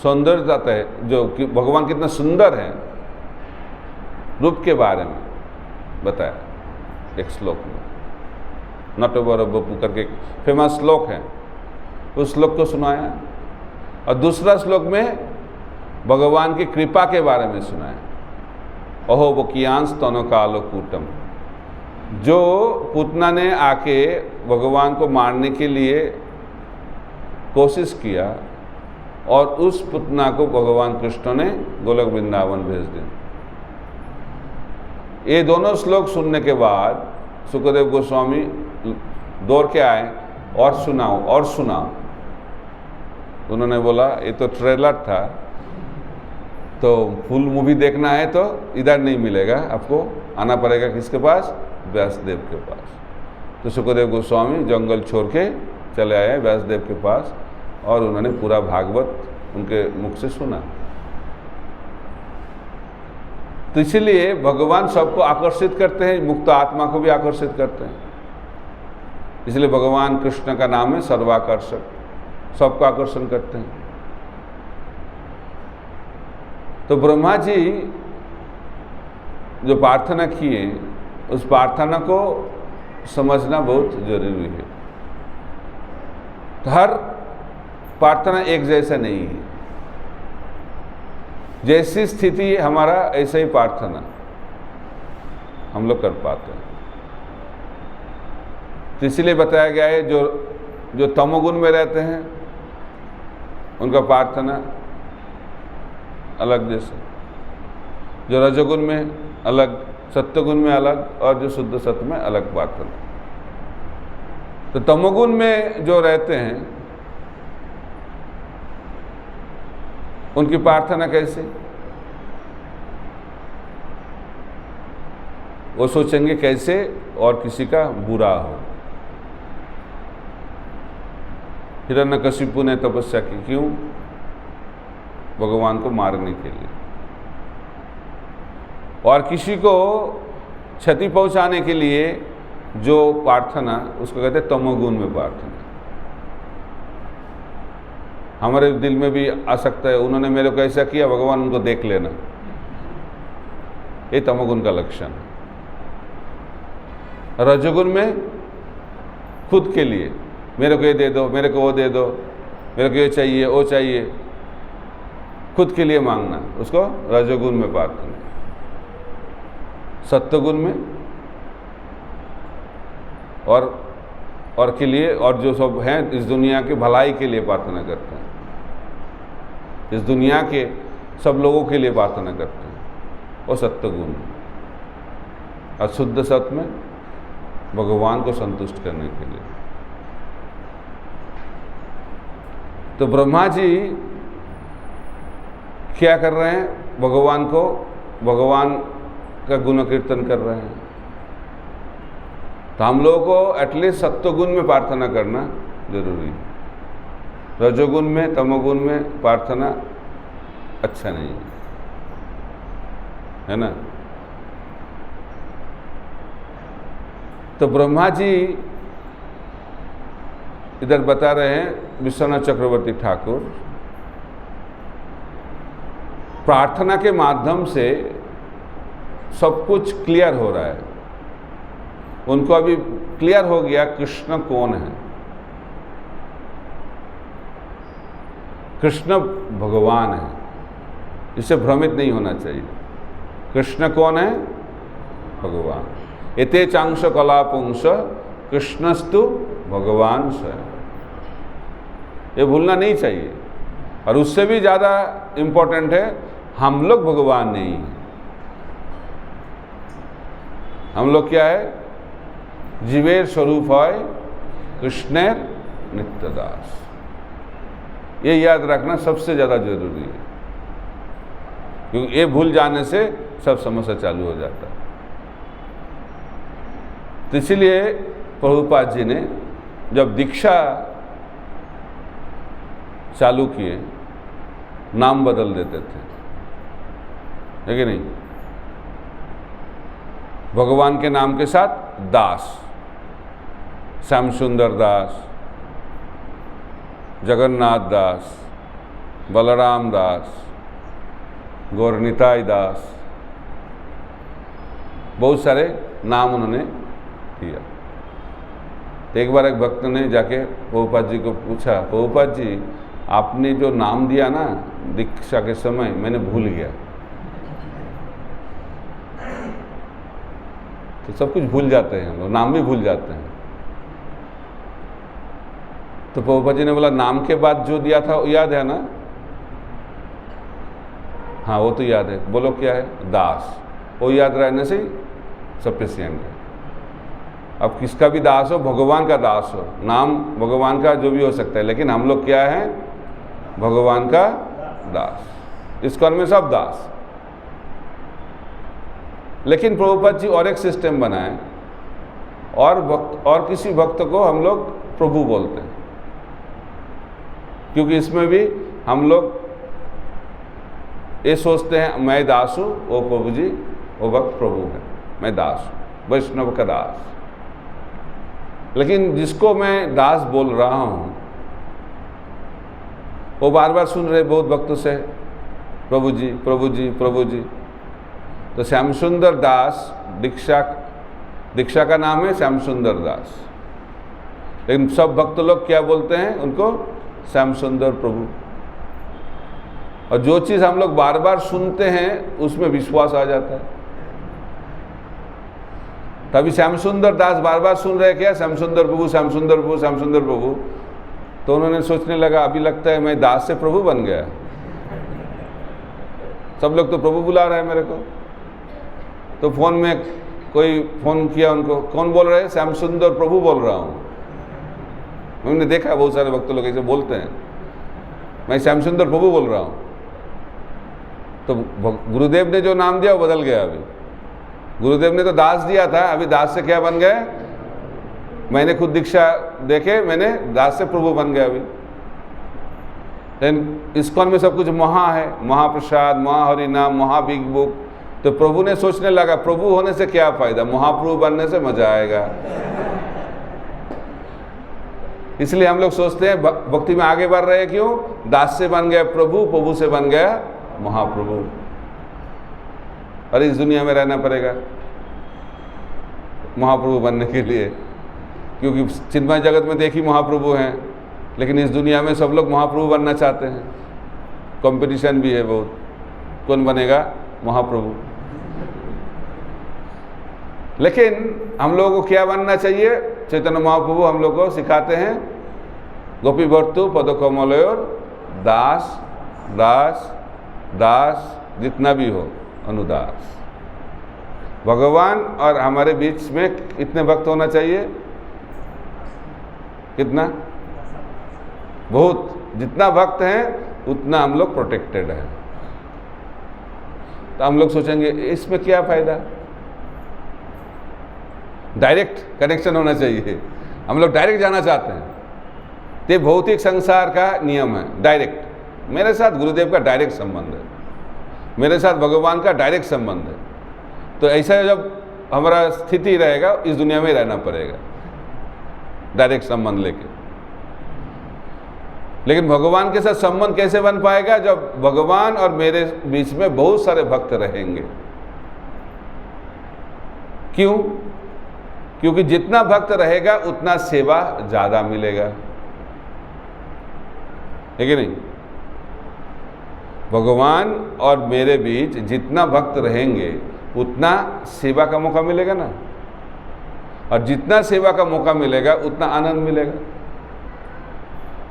सौंदर्यता है, जो कि भगवान कितना सुंदर है रूप के बारे में, बताया एक श्लोक में, नटवरवपु करके फेमस श्लोक है, उस श्लोक को सुनाया। और दूसरा श्लोक में भगवान की कृपा के बारे में सुनाया, अहो वकियांश तनो कालो कूटम, जो पूतना ने आके भगवान को मारने के लिए कोशिश किया और उस पूतना को भगवान कृष्ण ने गोलोक वृंदावन भेज दिया। ये दोनों श्लोक सुनने के बाद सुखदेव गोस्वामी दौड़ के आए, और सुनाओ। उन्होंने बोला ये तो ट्रेलर था, तो फुल मूवी देखना है तो इधर नहीं मिलेगा, आपको आना पड़ेगा किसके पास? व्यासदेव के पास। तो सुखदेव गोस्वामी जंगल छोड़ के चले आए व्यासदेव के पास, और उन्होंने पूरा भागवत उनके मुख से सुना। तो इसीलिए भगवान सबको आकर्षित करते हैं, मुक्त आत्मा को भी आकर्षित करते हैं। इसलिए भगवान कृष्ण का नाम है सर्वाकर्षक, सबको आकर्षण करते हैं। तो ब्रह्मा जी जो प्रार्थना किए, उस प्रार्थना को समझना बहुत जरूरी है। तो हर प्रार्थना एक जैसा नहीं है, जैसी स्थिति हमारा ऐसे ही प्रार्थना हम लोग कर पाते हैं। तो इसलिए बताया गया है जो तमोगुण में रहते हैं उनका प्रार्थना अलग, जैसे जो रजोगुण में अलग, सत्वगुण में अलग, और जो शुद्ध सत्व में अलग प्रार्थना। तो तमोगुण में जो रहते हैं उनकी प्रार्थना कैसे? वो सोचेंगे कैसे और किसी का बुरा हो। हिरण्यकशिपु ने तपस्या की, क्यों? भगवान को मारने के लिए, और किसी को क्षति पहुंचाने के लिए जो प्रार्थना, उसको कहते हैं तमोगुण में प्रार्थना। हमारे दिल में भी आ सकता है, उन्होंने मेरे को ऐसा किया, भगवान उनको देख लेना, ये तमोगुण का लक्षण है। रजोगुण में खुद के लिए, मेरे को ये दे दो, मेरे को वो दे दो, मेरे को ये चाहिए वो चाहिए, खुद के लिए मांगना, उसको रजोगुण में प्रार्थना। सत्वगुण में और के लिए, और जो सब हैं इस दुनिया की भलाई के लिए प्रार्थना करते हैं, इस दुनिया के सब लोगों के लिए प्रार्थना करते हैं, वो सत्वगुण। और शुद्ध सत्व में भगवान को संतुष्ट करने के लिए। तो ब्रह्मा जी क्या कर रहे हैं? भगवान का गुण कीर्तन कर रहे हैं। तो हम लोगों को एटलीस्ट सत्वगुण में प्रार्थना करना जरूरी है। रजोगुण में, तमोगुण में प्रार्थना अच्छा नहीं है ना? तो ब्रह्मा जी इधर बता रहे हैं, विश्वनाथ चक्रवर्ती ठाकुर, प्रार्थना के माध्यम से सब कुछ क्लियर हो रहा है। उनको अभी क्लियर हो गया कृष्ण कौन है। कृष्ण भगवान है, इससे भ्रमित नहीं होना चाहिए। कृष्ण कौन है? भगवान। एते चांश कलापुंस कृष्णस्तु भगवान स, ये भूलना नहीं चाहिए। और उससे भी ज़्यादा इम्पोर्टेंट है, हम लोग भगवान नहीं हैं। हम लोग क्या है? जीवेर स्वरूप है कृष्णेर नित्यदास। ये याद रखना सबसे ज़्यादा जरूरी है, क्योंकि ये भूल जाने से सब समस्या चालू हो जाता है। तो इसलिए प्रभुपाद जी ने जब दीक्षा चालू किए, नाम बदल देते थे, है कि नहीं? भगवान के नाम के साथ दास, श्याम सुंदर दास, जगन्नाथ दास, बलराम दास, गौरनिताई दास, बहुत सारे नाम उन्होंने दिया। तो एक बार एक भक्त ने जाके प्रभुपाद जी को पूछा, प्रभुपाद जी आपने जो नाम दिया ना दीक्षा के समय, मैंने भूल गया। तो सब कुछ भूल जाते हैं हम लोग, नाम भी भूल जाते हैं। तो प्रभुपाद जी ने बोला नाम के बाद जो दिया था वो याद है ना? हाँ वो तो याद है। बोलो क्या है? दास। वो याद रहने से सफिशिएंट है। अब किसका भी दास हो, भगवान का दास हो, नाम भगवान का जो भी हो सकता है, लेकिन हम लोग क्या है? भगवान का दास। इस्कॉन में सब दास। लेकिन प्रभुपाद जी और एक सिस्टम बनाए, और किसी भक्त को हम लोग प्रभु बोलते हैं, क्योंकि इसमें भी हम लोग ये सोचते हैं मैं दास हूँ, वो प्रभु जी, वो भक्त प्रभु है, मैं दास हूँ, वैष्णव का दास। लेकिन जिसको मैं दास बोल रहा हूँ वो बार बार सुन रहे बहुत भक्तों से प्रभु जी प्रभु जी प्रभु जी। तो श्याम सुंदर दास दीक्षा का नाम है श्याम सुंदर दास, लेकिन सब भक्त लोग क्या बोलते हैं उनको? श्याम सुंदर प्रभु। और जो चीज़ हम लोग बार बार सुनते हैं उसमें विश्वास आ जाता है। तभी श्याम सुंदर दास बार बार सुन रहे क्या? श्याम सुंदर प्रभु, श्याम सुंदर प्रभु, श्याम सुंदर प्रभु। तो उन्होंने सोचने लगा अभी लगता है मैं दास से प्रभु बन गया। सब लोग तो प्रभु बुला रहे हैं मेरे को। तो फोन में कोई फोन किया उनको, कौन बोल रहे हैं? श्याम सुंदर प्रभु बोल रहा हूँ। हमने देखा बहुत सारे भक्त लोग ऐसे बोलते हैं, मैं श्याम सुंदर प्रभु बोल रहा हूँ। तो गुरुदेव ने जो नाम दिया वो बदल गया। अभी गुरुदेव ने तो दास दिया था, अभी दास से क्या बन गए? मैंने खुद दीक्षा देखे, मैंने दास से प्रभु बन गया अभी। लेकिन इस्कॉन में सब कुछ महा है, महाप्रसाद, महाहरि नाम, महा बिग बुक। तो प्रभु ने सोचने लगा प्रभु होने से क्या फायदा, महाप्रभु बनने से मजा आएगा। इसलिए हम लोग सोचते हैं भक्ति में आगे बढ़ रहे हैं, क्यों? दास से बन गया प्रभु, प्रभु से बन गया महाप्रभु। और इस दुनिया में रहना पड़ेगा महाप्रभु बनने के लिए, क्योंकि चिन्मय जगत में देखी महाप्रभु हैं, लेकिन इस दुनिया में सब लोग महाप्रभु बनना चाहते हैं। कंपटीशन भी है बहुत, कौन बनेगा महाप्रभु। लेकिन हम लोगों को क्या बनना चाहिए? चैतन्य महाप्रभु हम लोग को सिखाते हैं गोपी भर्तु पदकमलयोर दास दास दास, जितना भी हो अनुदास। भगवान और हमारे बीच में कितने भक्त होना चाहिए? कितना? बहुत। जितना भक्त हैं उतना हम लोग प्रोटेक्टेड है। तो हम लोग सोचेंगे इसमें क्या फायदा? डायरेक्ट कनेक्शन होना चाहिए। हम लोग डायरेक्ट जाना चाहते हैं। ये भौतिक संसार का नियम है, डायरेक्ट। मेरे साथ गुरुदेव का डायरेक्ट संबंध है, मेरे साथ भगवान का डायरेक्ट संबंध है। तो ऐसा जब हमारा स्थिति रहेगा, इस दुनिया में रहना पड़ेगा डायरेक्ट संबंध लेके। लेकिन भगवान के साथ संबंध कैसे बन पाएगा? जब भगवान और मेरे बीच में बहुत सारे भक्त रहेंगे। क्यों? क्योंकि जितना भक्त रहेगा उतना सेवा ज्यादा मिलेगा, है कि नहीं? भगवान और मेरे बीच जितना भक्त रहेंगे उतना सेवा का मौका मिलेगा ना, और जितना सेवा का मौका मिलेगा उतना आनंद मिलेगा,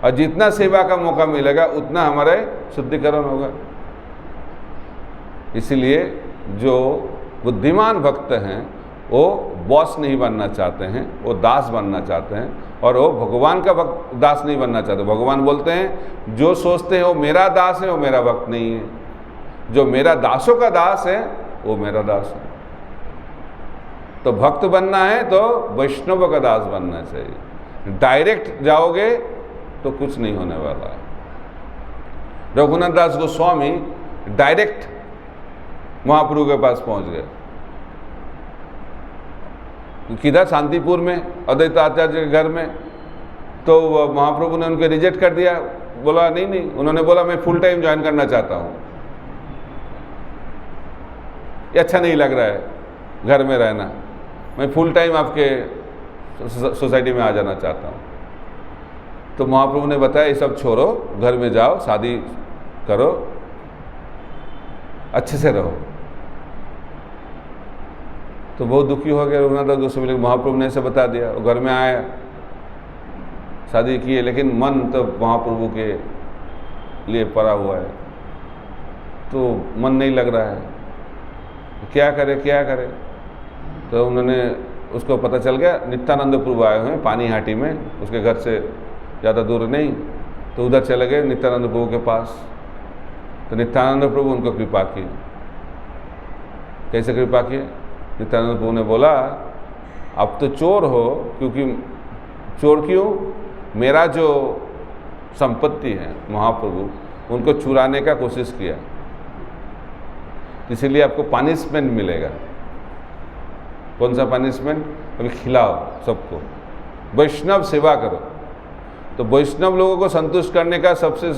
और जितना सेवा का मौका मिलेगा उतना हमारे शुद्धिकरण होगा। इसलिए जो बुद्धिमान भक्त हैं वो बॉस नहीं बनना चाहते हैं, वो दास बनना चाहते हैं, और वो भगवान का भक्त दास नहीं बनना चाहते। भगवान बोलते हैं जो सोचते हैं वो मेरा दास है वो मेरा भक्त नहीं है, जो मेरा दासों का दास है वो मेरा दास है। तो भक्त बनना है तो वैष्णव का दास बनना चाहिए। डायरेक्ट जाओगे तो कुछ नहीं होने वाला है। रघुनाथ दास गोस्वामी डायरेक्ट महाप्रभु के पास पहुंच गए। किधर? शांतिपुर में अद्वैत आचार्य के घर में। तो महाप्रभु ने उनको रिजेक्ट कर दिया, बोला नहीं। उन्होंने बोला मैं फुल टाइम ज्वाइन करना चाहता हूँ, ये अच्छा नहीं लग रहा है घर में रहना। मैं फुल टाइम आपके सोसाइटी में आ जाना चाहता हूँ। तो महाप्रभु ने बताया ये सब छोड़ो, घर में जाओ, शादी करो, अच्छे से रहो। तो बहुत दुखी हो गया रघुनाथ दास गोस्वामी। महाप्रभु ने ऐसे बता दिया, वो घर में आया, शादी किए, लेकिन मन तो महाप्रभु के लिए पड़ा हुआ है, तो मन नहीं लग रहा है, क्या करे क्या करे। तो उन्होंने, उसको पता चल गया नित्यानंद प्रभु आए हुए हैं पानीहाटी में, उसके घर से ज़्यादा दूर नहीं, तो उधर चले गए नित्यानंद प्रभु के पास। तो नित्यानंद प्रभु उनको कृपा की। कैसे कृपा की? नित्यानंद प्रभु ने बोला, अब तो चोर हो, क्योंकि चोर क्यों? मेरा जो संपत्ति है महाप्रभु उनको चुराने का कोशिश किया, इसीलिए आपको पनिशमेंट मिलेगा। कौन सा पनिशमेंट? अभी खिलाओ सबको, वैष्णव सेवा करो। तो वैष्णव लोगों को संतुष्ट करने का सबसे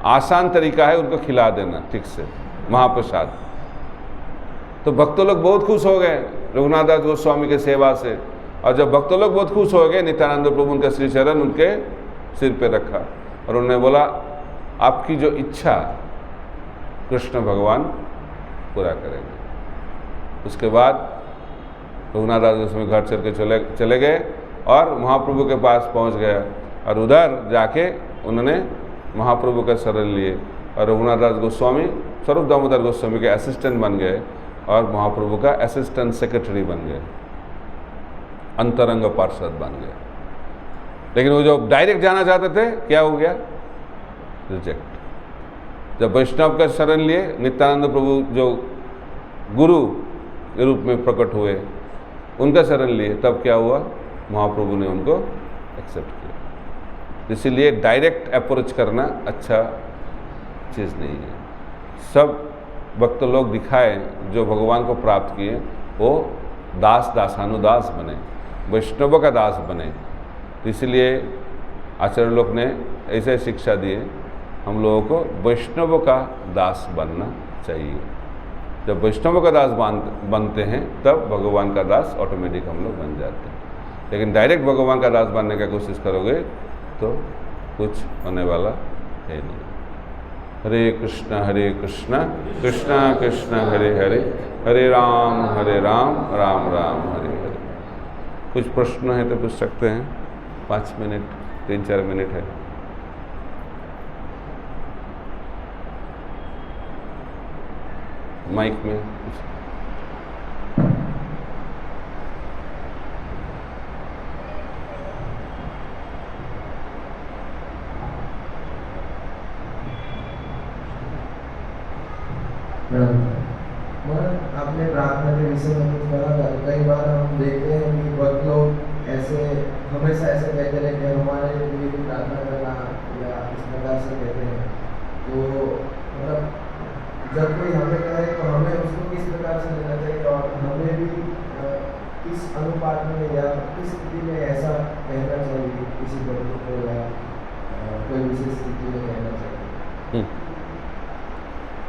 आसान तरीका है उनको खिला देना ठीक से महाप्रसाद। तो भक्तों लोग बहुत खुश हो गए रघुनाथ दास गोस्वामी के सेवा से, और जब भक्तों लोग बहुत खुश हो गए, नित्यानंद प्रभु उनका श्री चरण उनके सिर पे रखा और उन्होंने बोला, आपकी जो इच्छा कृष्ण भगवान पूरा करेंगे। उसके बाद रघुनाथ दास गोस्वामी घर चल के चले गए और महाप्रभु के पास पहुंच गया, और उधर जाके उन्होंने महाप्रभु का शरण लिए, और रघुनाथ दास गोस्वामी स्वरूप दामोदर गोस्वामी के असिस्टेंट बन गए और महाप्रभु का असिस्टेंट सेक्रेटरी बन गए, अंतरंग पार्षद बन गए। लेकिन वो जो डायरेक्ट जाना चाहते थे, क्या हो गया? रिजेक्ट। जब वैष्णव का शरण लिए, नित्यानंद प्रभु जो गुरु के रूप में प्रकट हुए, उनका शरण लिए, तब क्या हुआ? महाप्रभु ने उनको एक्सेप्ट किया। इसीलिए डायरेक्ट अप्रोच करना अच्छा चीज़ नहीं है। सब भक्त लोग दिखाए जो भगवान को प्राप्त किए, वो दास दासानुदास बने, वैष्णवों का दास बने। इसलिए आचार्य लोग ने ऐसे शिक्षा दिए, हम लोगों को वैष्णवों का दास बनना चाहिए। जब वैष्णवों का दास बनते हैं, तब भगवान का दास ऑटोमेटिक हम लोग बन जाते हैं। लेकिन डायरेक्ट भगवान का दास बनने का कोशिश करोगे तो कुछ होने वाला है नहीं। हरे कृष्ण कृष्ण कृष्ण हरे हरे, हरे राम राम राम हरे हरे। कुछ प्रश्न है तो पूछ सकते हैं, 5 मिनट 3-4 मिनट है। माइक में आपने प्रार्थना के विषय में कुछ कहा था। कई बार हम देखते हैं कि बहुत लोग ऐसे हमेशा ऐसे कहते हैं कि हमारे लिए भी प्रार्थना करना, या इस प्रकार से कहते हैं। तो मतलब जब कोई हमें कहे तो हमें उसको किस प्रकार से लेना चाहिए, और हमें भी किस अनुपात में या किस स्थिति में ऐसा कहना चाहिए किसी व्यक्ति को, या कोई विशेष स्थिति में कहना चाहिए?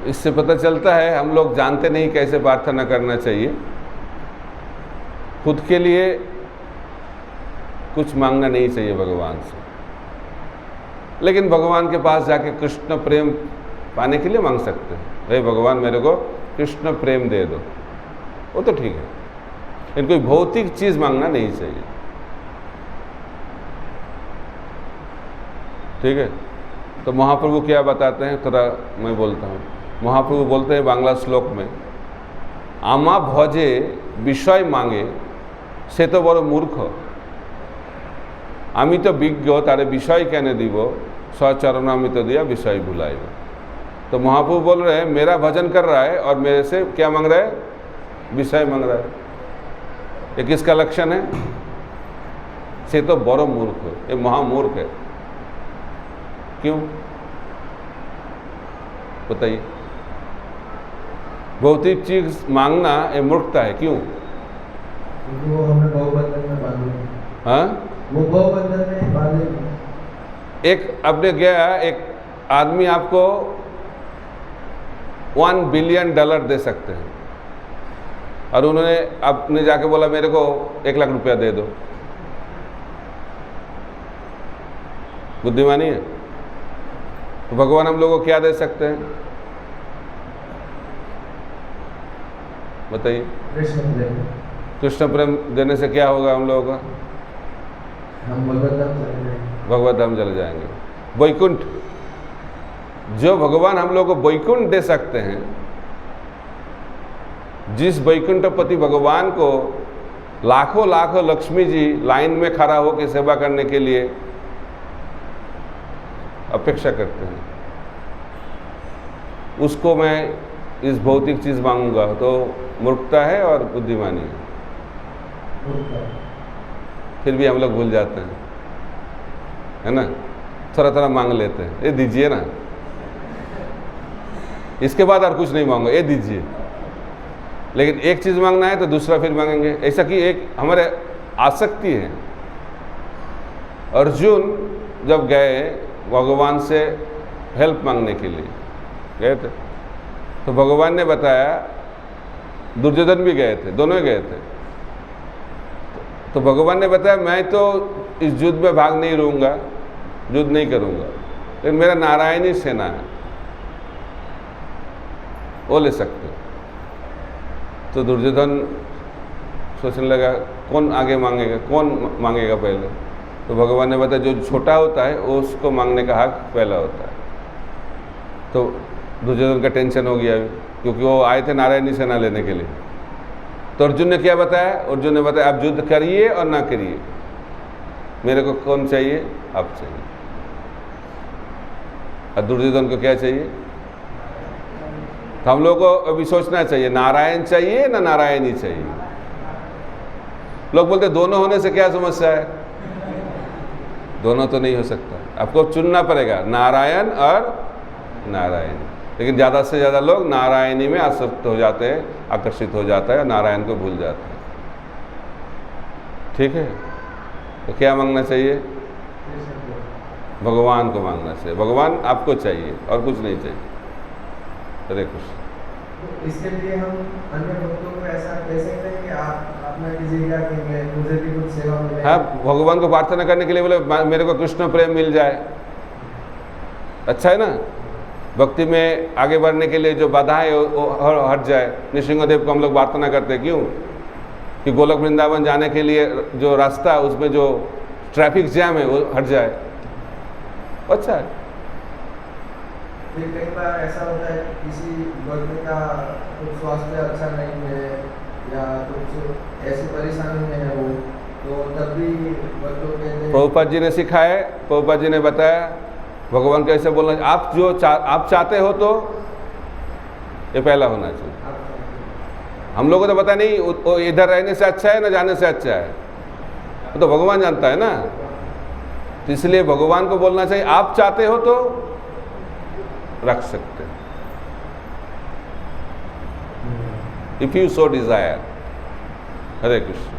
इससे पता चलता है हम लोग जानते नहीं कैसे प्रार्थना करना चाहिए। खुद के लिए कुछ मांगना नहीं चाहिए भगवान से, लेकिन भगवान के पास जाके कृष्ण प्रेम पाने के लिए मांग सकते हैं। हे भगवान, मेरे को कृष्ण प्रेम दे दो, वो तो ठीक है, लेकिन कोई भौतिक चीज़ मांगना नहीं चाहिए। ठीक है। तो महाप्रभु क्या बताते हैं, थोड़ा मैं बोलता हूँ। महाप्रभु बोलते हैं बांग्ला श्लोक में, आमा भजे विषय मांगे से तो बड़ मूर्ख, आमी तो विज्ञ तारे विषय केने दीब, सचरणामित दिया विषय भुलाइब। तो महाप्रभु बोल रहे हैं मेरा भजन कर रहा है और मेरे से क्या मांग रहा है? विषय मांग रहा है। ये किसका लक्षण है? से तो बड़ मूर्ख, ये महामूर्ख है। क्यों बताइए? भौतिक चीज मांगना ये मूर्खता है। क्यों? क्योंकि वो हमें बहुबंधन में बांधे। हाँ, वो बहुबंधन में बांधे। एक आपने गया, एक आदमी आपको $1 बिलियन दे सकते हैं, और उन्होंने अपने जाके बोला मेरे को 1 लाख रुपया दे दो, बुद्धिमानी है? तो भगवान हम लोगों को क्या दे सकते हैं बताइए? कृष्ण प्रेम देने से क्या होगा हम लोगों का? हम भगवत धाम चले जाएंगे। वैकुंठ, जो भगवान हम लोग को वैकुंठ दे सकते हैं, जिस वैकुंठपति भगवान को लाखों लाखों लक्ष्मी जी लाइन में खड़ा होकर सेवा करने के लिए अपेक्षा करते हैं, उसको मैं इस भौतिक चीज मांगूंगा तो मूर्खता है और बुद्धिमानी है। फिर भी हम लोग भूल जाते हैं, है ना? थोड़ा थोड़ा मांग लेते हैं, ये दीजिए ना, इसके बाद और कुछ नहीं मांगो, ये दीजिए। लेकिन एक चीज मांगना है तो दूसरा फिर मांगेंगे, ऐसा कि एक हमारे आसक्ति है। अर्जुन जब गए भगवान से हेल्प मांगने के लिए गए थे, तो भगवान ने बताया, दुर्योधन भी गए थे, दोनों ही गए थे, तो भगवान ने बताया मैं तो इस युद्ध में भाग नहीं लूँगा, युद्ध नहीं करूँगा, लेकिन मेरा नारायणी सेना है, वो ले सकते हो। तो दुर्योधन सोचने लगा कौन आगे मांगेगा, कौन मांगेगा पहले? तो भगवान ने बताया जो छोटा होता है उसको मांगने का हक पहला होता है। तो दुर्योधन का टेंशन हो गया अभी, क्योंकि वो आए थे नारायणी सेना लेने के लिए। तो अर्जुन ने क्या बताया? अर्जुन ने बताया आप युद्ध करिए और ना करिए, मेरे को कौन चाहिए? आप चाहिए। और दुर्योधन को क्या चाहिए? तो हम लोग को अभी सोचना चाहिए नारायण चाहिए ना नारायणी चाहिए। लोग बोलते दोनों होने से क्या समस्या है? दोनों तो नहीं हो सकता, आपको चुनना पड़ेगा नारायण और नारायणी। लेकिन ज़्यादा से ज़्यादा लोग नारायणी में आसक्त हो जाते हैं, आकर्षित हो जाता है, और नारायण को भूल जाते हैं। ठीक है, तो क्या मांगना चाहिए? भगवान को मांगना चाहिए, भगवान आपको चाहिए और कुछ नहीं चाहिए। हरे कृष्ण। इसके लिए हम अन्य भक्तों को ऐसा कह सकते हैं कि आप अपना कीजिएगा कि मुझे भी कुछ सेवा मिले। हाँ, भगवान को प्रार्थना करने के लिए बोले मेरे को कृष्ण प्रेम मिल जाए, अच्छा है ना? भक्ति में आगे बढ़ने के लिए जो बाधा है वो हट जाए। नृसिंहदेव को हम लोग प्रार्थना करते हैं, क्यों? कि गोलक वृंदावन जाने के लिए जो रास्ता है उसमें जो ट्रैफिक जैम है वो हट जाए, अच्छा है। फिर कई बार ऐसा होता है किसी व्यक्ति का कुछ स्वास्थ्य अच्छा नहीं है या कुछ ऐसी परेशानी में है वो, तो तब भी भक्तों के प्रभुपाद जी ने सिखाया, प्रभुपाद जी ने बताया भगवान को ऐसे बोलना, आप जो आप चाहते हो तो ये पहला होना चाहिए। हम लोगों को तो पता नहीं वो इधर रहने से अच्छा है ना जाने से अच्छा है, वो तो भगवान जानता है ना। तो इसलिए भगवान को बोलना चाहिए आप चाहते हो तो रख सकते हैं, इफ यू सो डिजायर। हरे कृष्ण।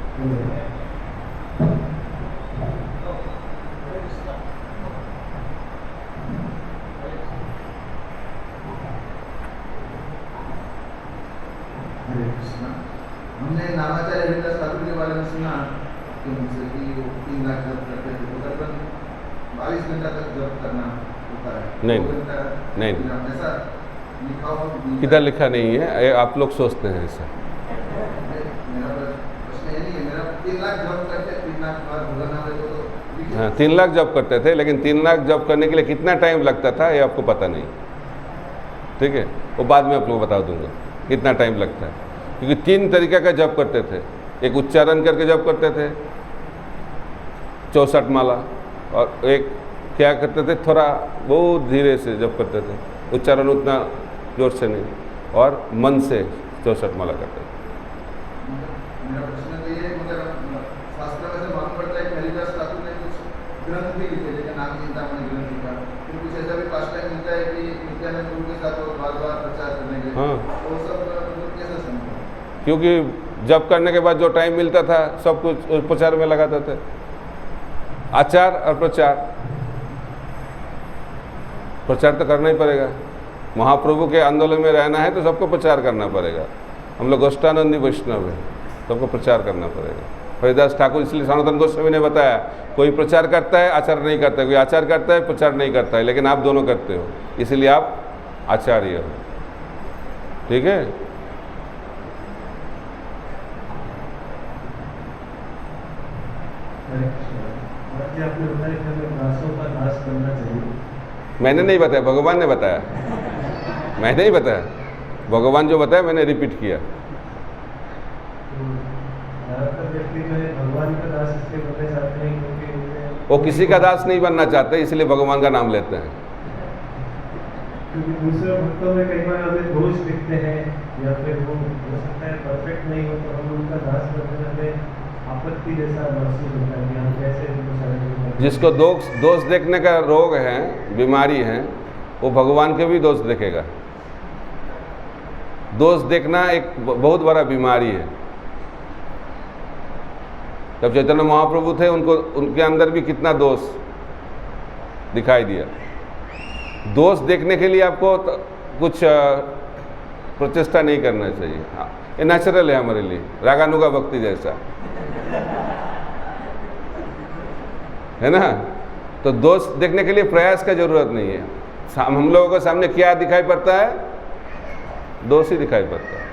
हमने नामाचार्य हरिदास ठाकुर के बारे में सुना कि उनसे कि वो 3 लाख जब करते थे, तो करीबन 22 घंटा तक जब करना होता है। नहीं, ऐसा लिखा हो? किधर लिखा नहीं है, आप लोग सोचते हैं ऐसा। मेरा प्रश्न ये नहीं है, मेरा 3 लाख जब करते, 3 लाख बार भगवान नाम तो हाँ 3 लाख जब करते थे, लेकिन 3 लाख जब करने के लिए कितना टाइम लगता था ये आपको पता नहीं। ठीक है, वो बाद में आप लोग बता दूंगा कितना टाइम लगता है, क्योंकि 3 तरीके का जप करते थे। एक उच्चारण करके जप करते थे 64 माला, और एक क्या करते थे थोड़ा बहुत धीरे से जप करते थे, उच्चारण उतना जोर से नहीं, और मन से 64 माला करते थे। मेरा प्रश्न तो ये है, मगर शास्त्र में से मालूम पड़ता है कि हरिदास ठाकुर ने कुछ ग्रंथ भी लिखे, जैसे नाम चिंतामणि ग्रंथ लिखा, फिर कुछ ऐसा भी पास टाइम मिलता है कि नित्यानंद गुरु के साथ वो बार-बार प्रचार करने के। हाँ, वो सब कैसे संभव? क्योंकि जब करने के बाद जो टाइम मिलता था सब कुछ उस प्रचार में लगाते थे। आचार और प्रचार, प्रचार तो करना ही पड़ेगा। महाप्रभु के आंदोलन में रहना है तो सबको प्रचार करना पड़ेगा। हम लोग गोष्ठानंदी वैष्णव हैं, तो हमको प्रचार करना पड़ेगा। हरिदास ठाकुर इसलिए सनातन गोस्वामी ने बताया, कोई प्रचार करता है आचार नहीं करता है, कोई आचार करता है प्रचार नहीं करता है, लेकिन आप दोनों करते हो, इसलिए आप आचार्य हो। ठीक है। आपने बताया कि हमें दासों का दास बनना चाहिए। मैंने नहीं बताया, भगवान ने बताया, मैंने नहीं बताया, भगवान जो बताया मैंने रिपीट किया। ज़्यादातर व्यक्ति जो है भगवान का दास इसलिए बनना चाहते हैं क्योंकि वो किसी का दास नहीं बनना चाहते, इसलिए भगवान का नाम लेते हैं। क्योंकि दूसरे भक्तों में कई बार हमें दोष दिखते हैं या फिर वो हो सकता है परफेक्ट नहीं हो, तो हम उनका दास बनने में आपत्ति जैसा महसूस होता है कि हम कैसे उनको चैलेंज। जिसको दोष देखने का रोग है, बीमारी है, वो भगवान के भी दोष देखेगा। दोष देखना एक बहुत बड़ा बीमारी है। जब चैतन्य महाप्रभु थे, उनके अंदर भी कितना दोष दिखाई दिया। दोष देखने के लिए आपको कुछ प्रचेष्टा नहीं करना चाहिए। हाँ, ये नेचुरल है हमारे लिए, रागानुगा भक्ति जैसा है ना। तो दोष देखने के लिए प्रयास का जरूरत नहीं है। हम लोगों के सामने क्या दिखाई पड़ता है? दोष ही दिखाई पड़ता है।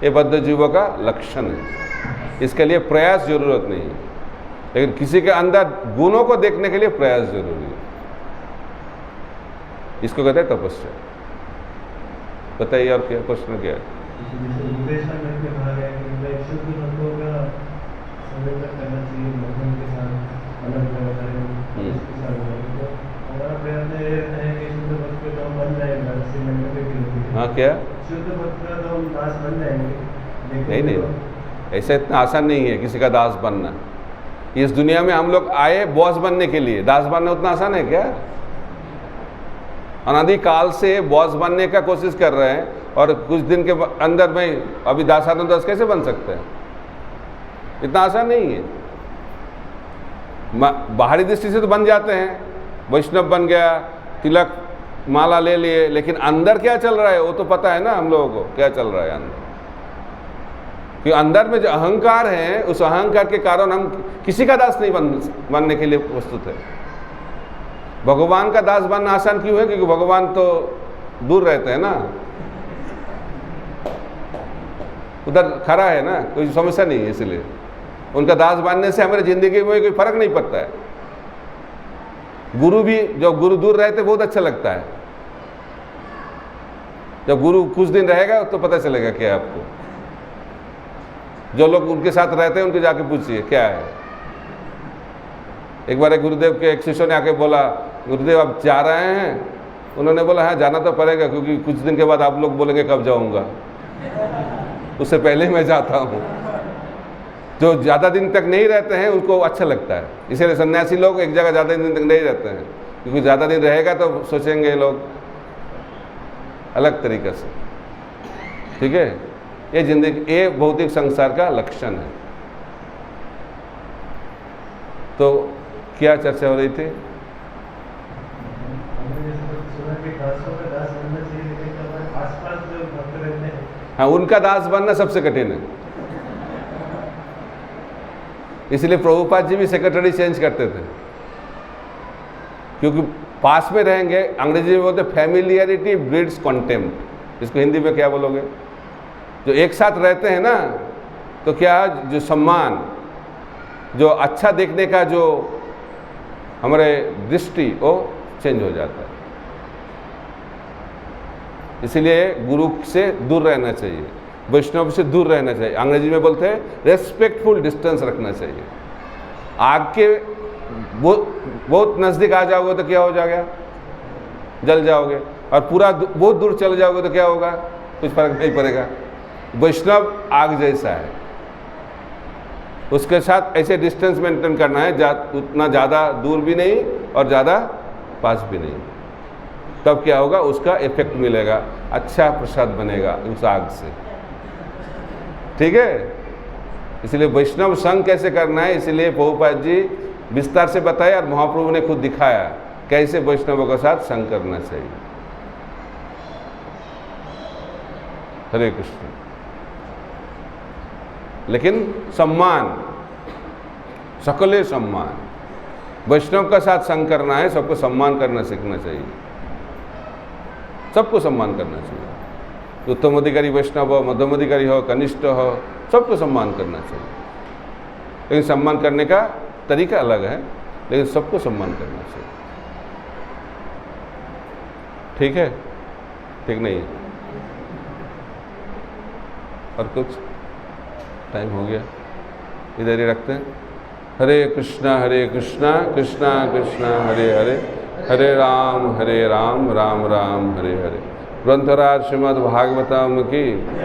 ये बद्ध जीवों का लक्षण है। इसके लिए प्रयास जरूरत नहीं है, लेकिन किसी के अंदर गुणों को देखने के लिए प्रयास जरूरी है। इसको कहते हैं तपस्या। बताइए और क्या प्रश्न क्या है? हाँ, क्या नहीं, ऐसा इतना आसान नहीं है किसी का दास बनना। इस दुनिया में हम लोग आए बॉस बनने के लिए, दास बनना उतना आसान है क्या? अनादि काल से बॉस बनने का कोशिश कर रहे हैं, और कुछ दिन के अंदर में अभी दासानुदास कैसे बन सकते हैं? इतना आसान नहीं है। बाहरी दृष्टि से तो बन जाते हैं, वैष्णव बन गया, तिलक माला ले लिए, लेकिन अंदर क्या चल रहा है वो तो पता है ना हम लोगों को, क्या चल रहा है अंदर। कि अंदर में जो अहंकार है, उस अहंकार के कारण हम किसी का दास नहीं बनने के लिए प्रस्तुत है। भगवान का दास बनना आसान क्यों है? क्योंकि भगवान तो दूर रहते हैं ना, उधर खड़ा है ना, कोई समस्या नहीं है। इसलिए उनका दास बनने से हमारी जिंदगी में कोई फर्क नहीं पड़ता है। गुरु भी, जब गुरु दूर रहते बहुत अच्छा लगता है। जब गुरु कुछ दिन रहेगा तो पता चलेगा क्या है आपको। जो लोग उनके साथ रहते हैं उनको जाके पूछिए क्या है। एक बार एक गुरुदेव के एक शिष्य ने आके बोला, गुरुदेव आप जा रहे हैं? उन्होंने बोला हाँ जाना तो पड़ेगा, क्योंकि कुछ दिन के बाद आप लोग बोलेंगे कब जाऊंगा, उससे पहले मैं जाता हूँ। जो ज़्यादा दिन तक नहीं रहते हैं उनको अच्छा लगता है, इसीलिए सन्यासी लोग एक जगह ज़्यादा दिन तक नहीं रहते हैं, क्योंकि ज़्यादा दिन रहेगा तो सोचेंगे लोग अलग तरीके से। ठीक है, ये जिंदगी, ये भौतिक संसार का लक्षण है। तो क्या चर्चा हो रही थी? हाँ, उनका दास बनना सबसे कठिन है। इसलिए प्रभुपाद जी भी सेक्रेटरी चेंज करते थे, क्योंकि पास में रहेंगे। अंग्रेजी में बोलते फैमिलियरिटी ब्रीड्स कॉन्टेम्प्ट। इसको हिंदी में क्या बोलोगे? जो एक साथ रहते हैं ना, तो क्या जो सम्मान, जो अच्छा देखने का जो हमारे दृष्टि, वो चेंज हो जाता है। इसलिए गुरु से दूर रहना चाहिए, वैष्णव से दूर रहना चाहिए। अंग्रेजी में बोलते हैं रेस्पेक्टफुल डिस्टेंस रखना चाहिए। आग के बहुत नज़दीक आ जाओगे तो क्या हो जाएगा? जल जाओगे। और पूरा बहुत दूर चले जाओगे तो क्या होगा? कुछ फर्क नहीं पड़ेगा। वैष्णव आग जैसा है, उसके साथ ऐसे डिस्टेंस मेंटेन करना है, उतना ज़्यादा दूर भी नहीं और ज़्यादा पास भी नहीं। तब क्या होगा? उसका इफेक्ट मिलेगा, अच्छा प्रसाद बनेगा उस आग से। ठीक है, इसलिए वैष्णव संग कैसे करना है, इसलिए प्रभुपाद जी विस्तार से बताया और महाप्रभु ने खुद दिखाया कैसे वैष्णवों के साथ संग करना चाहिए। हरे कृष्ण। लेकिन सम्मान, सकले सम्मान। वैष्णव का साथ संग करना है, सबको सम्मान करना सीखना चाहिए, सबको सम्मान करना चाहिए। उत्तम अधिकारी वैष्णव हो, मध्यम अधिकारी हो, कनिष्ठ हो, सबको सम्मान करना चाहिए। लेकिन सम्मान करने का तरीका अलग है, लेकिन सबको सम्मान करना चाहिए। ठीक है? ठीक नहीं है? और कुछ? टाइम हो गया, इधर ही रखते हैं। हरे कृष्णा कृष्णा कृष्णा हरे हरे, हरे राम राम राम हरे हरे। ग्रंथराज श्रीमद् भागवतम की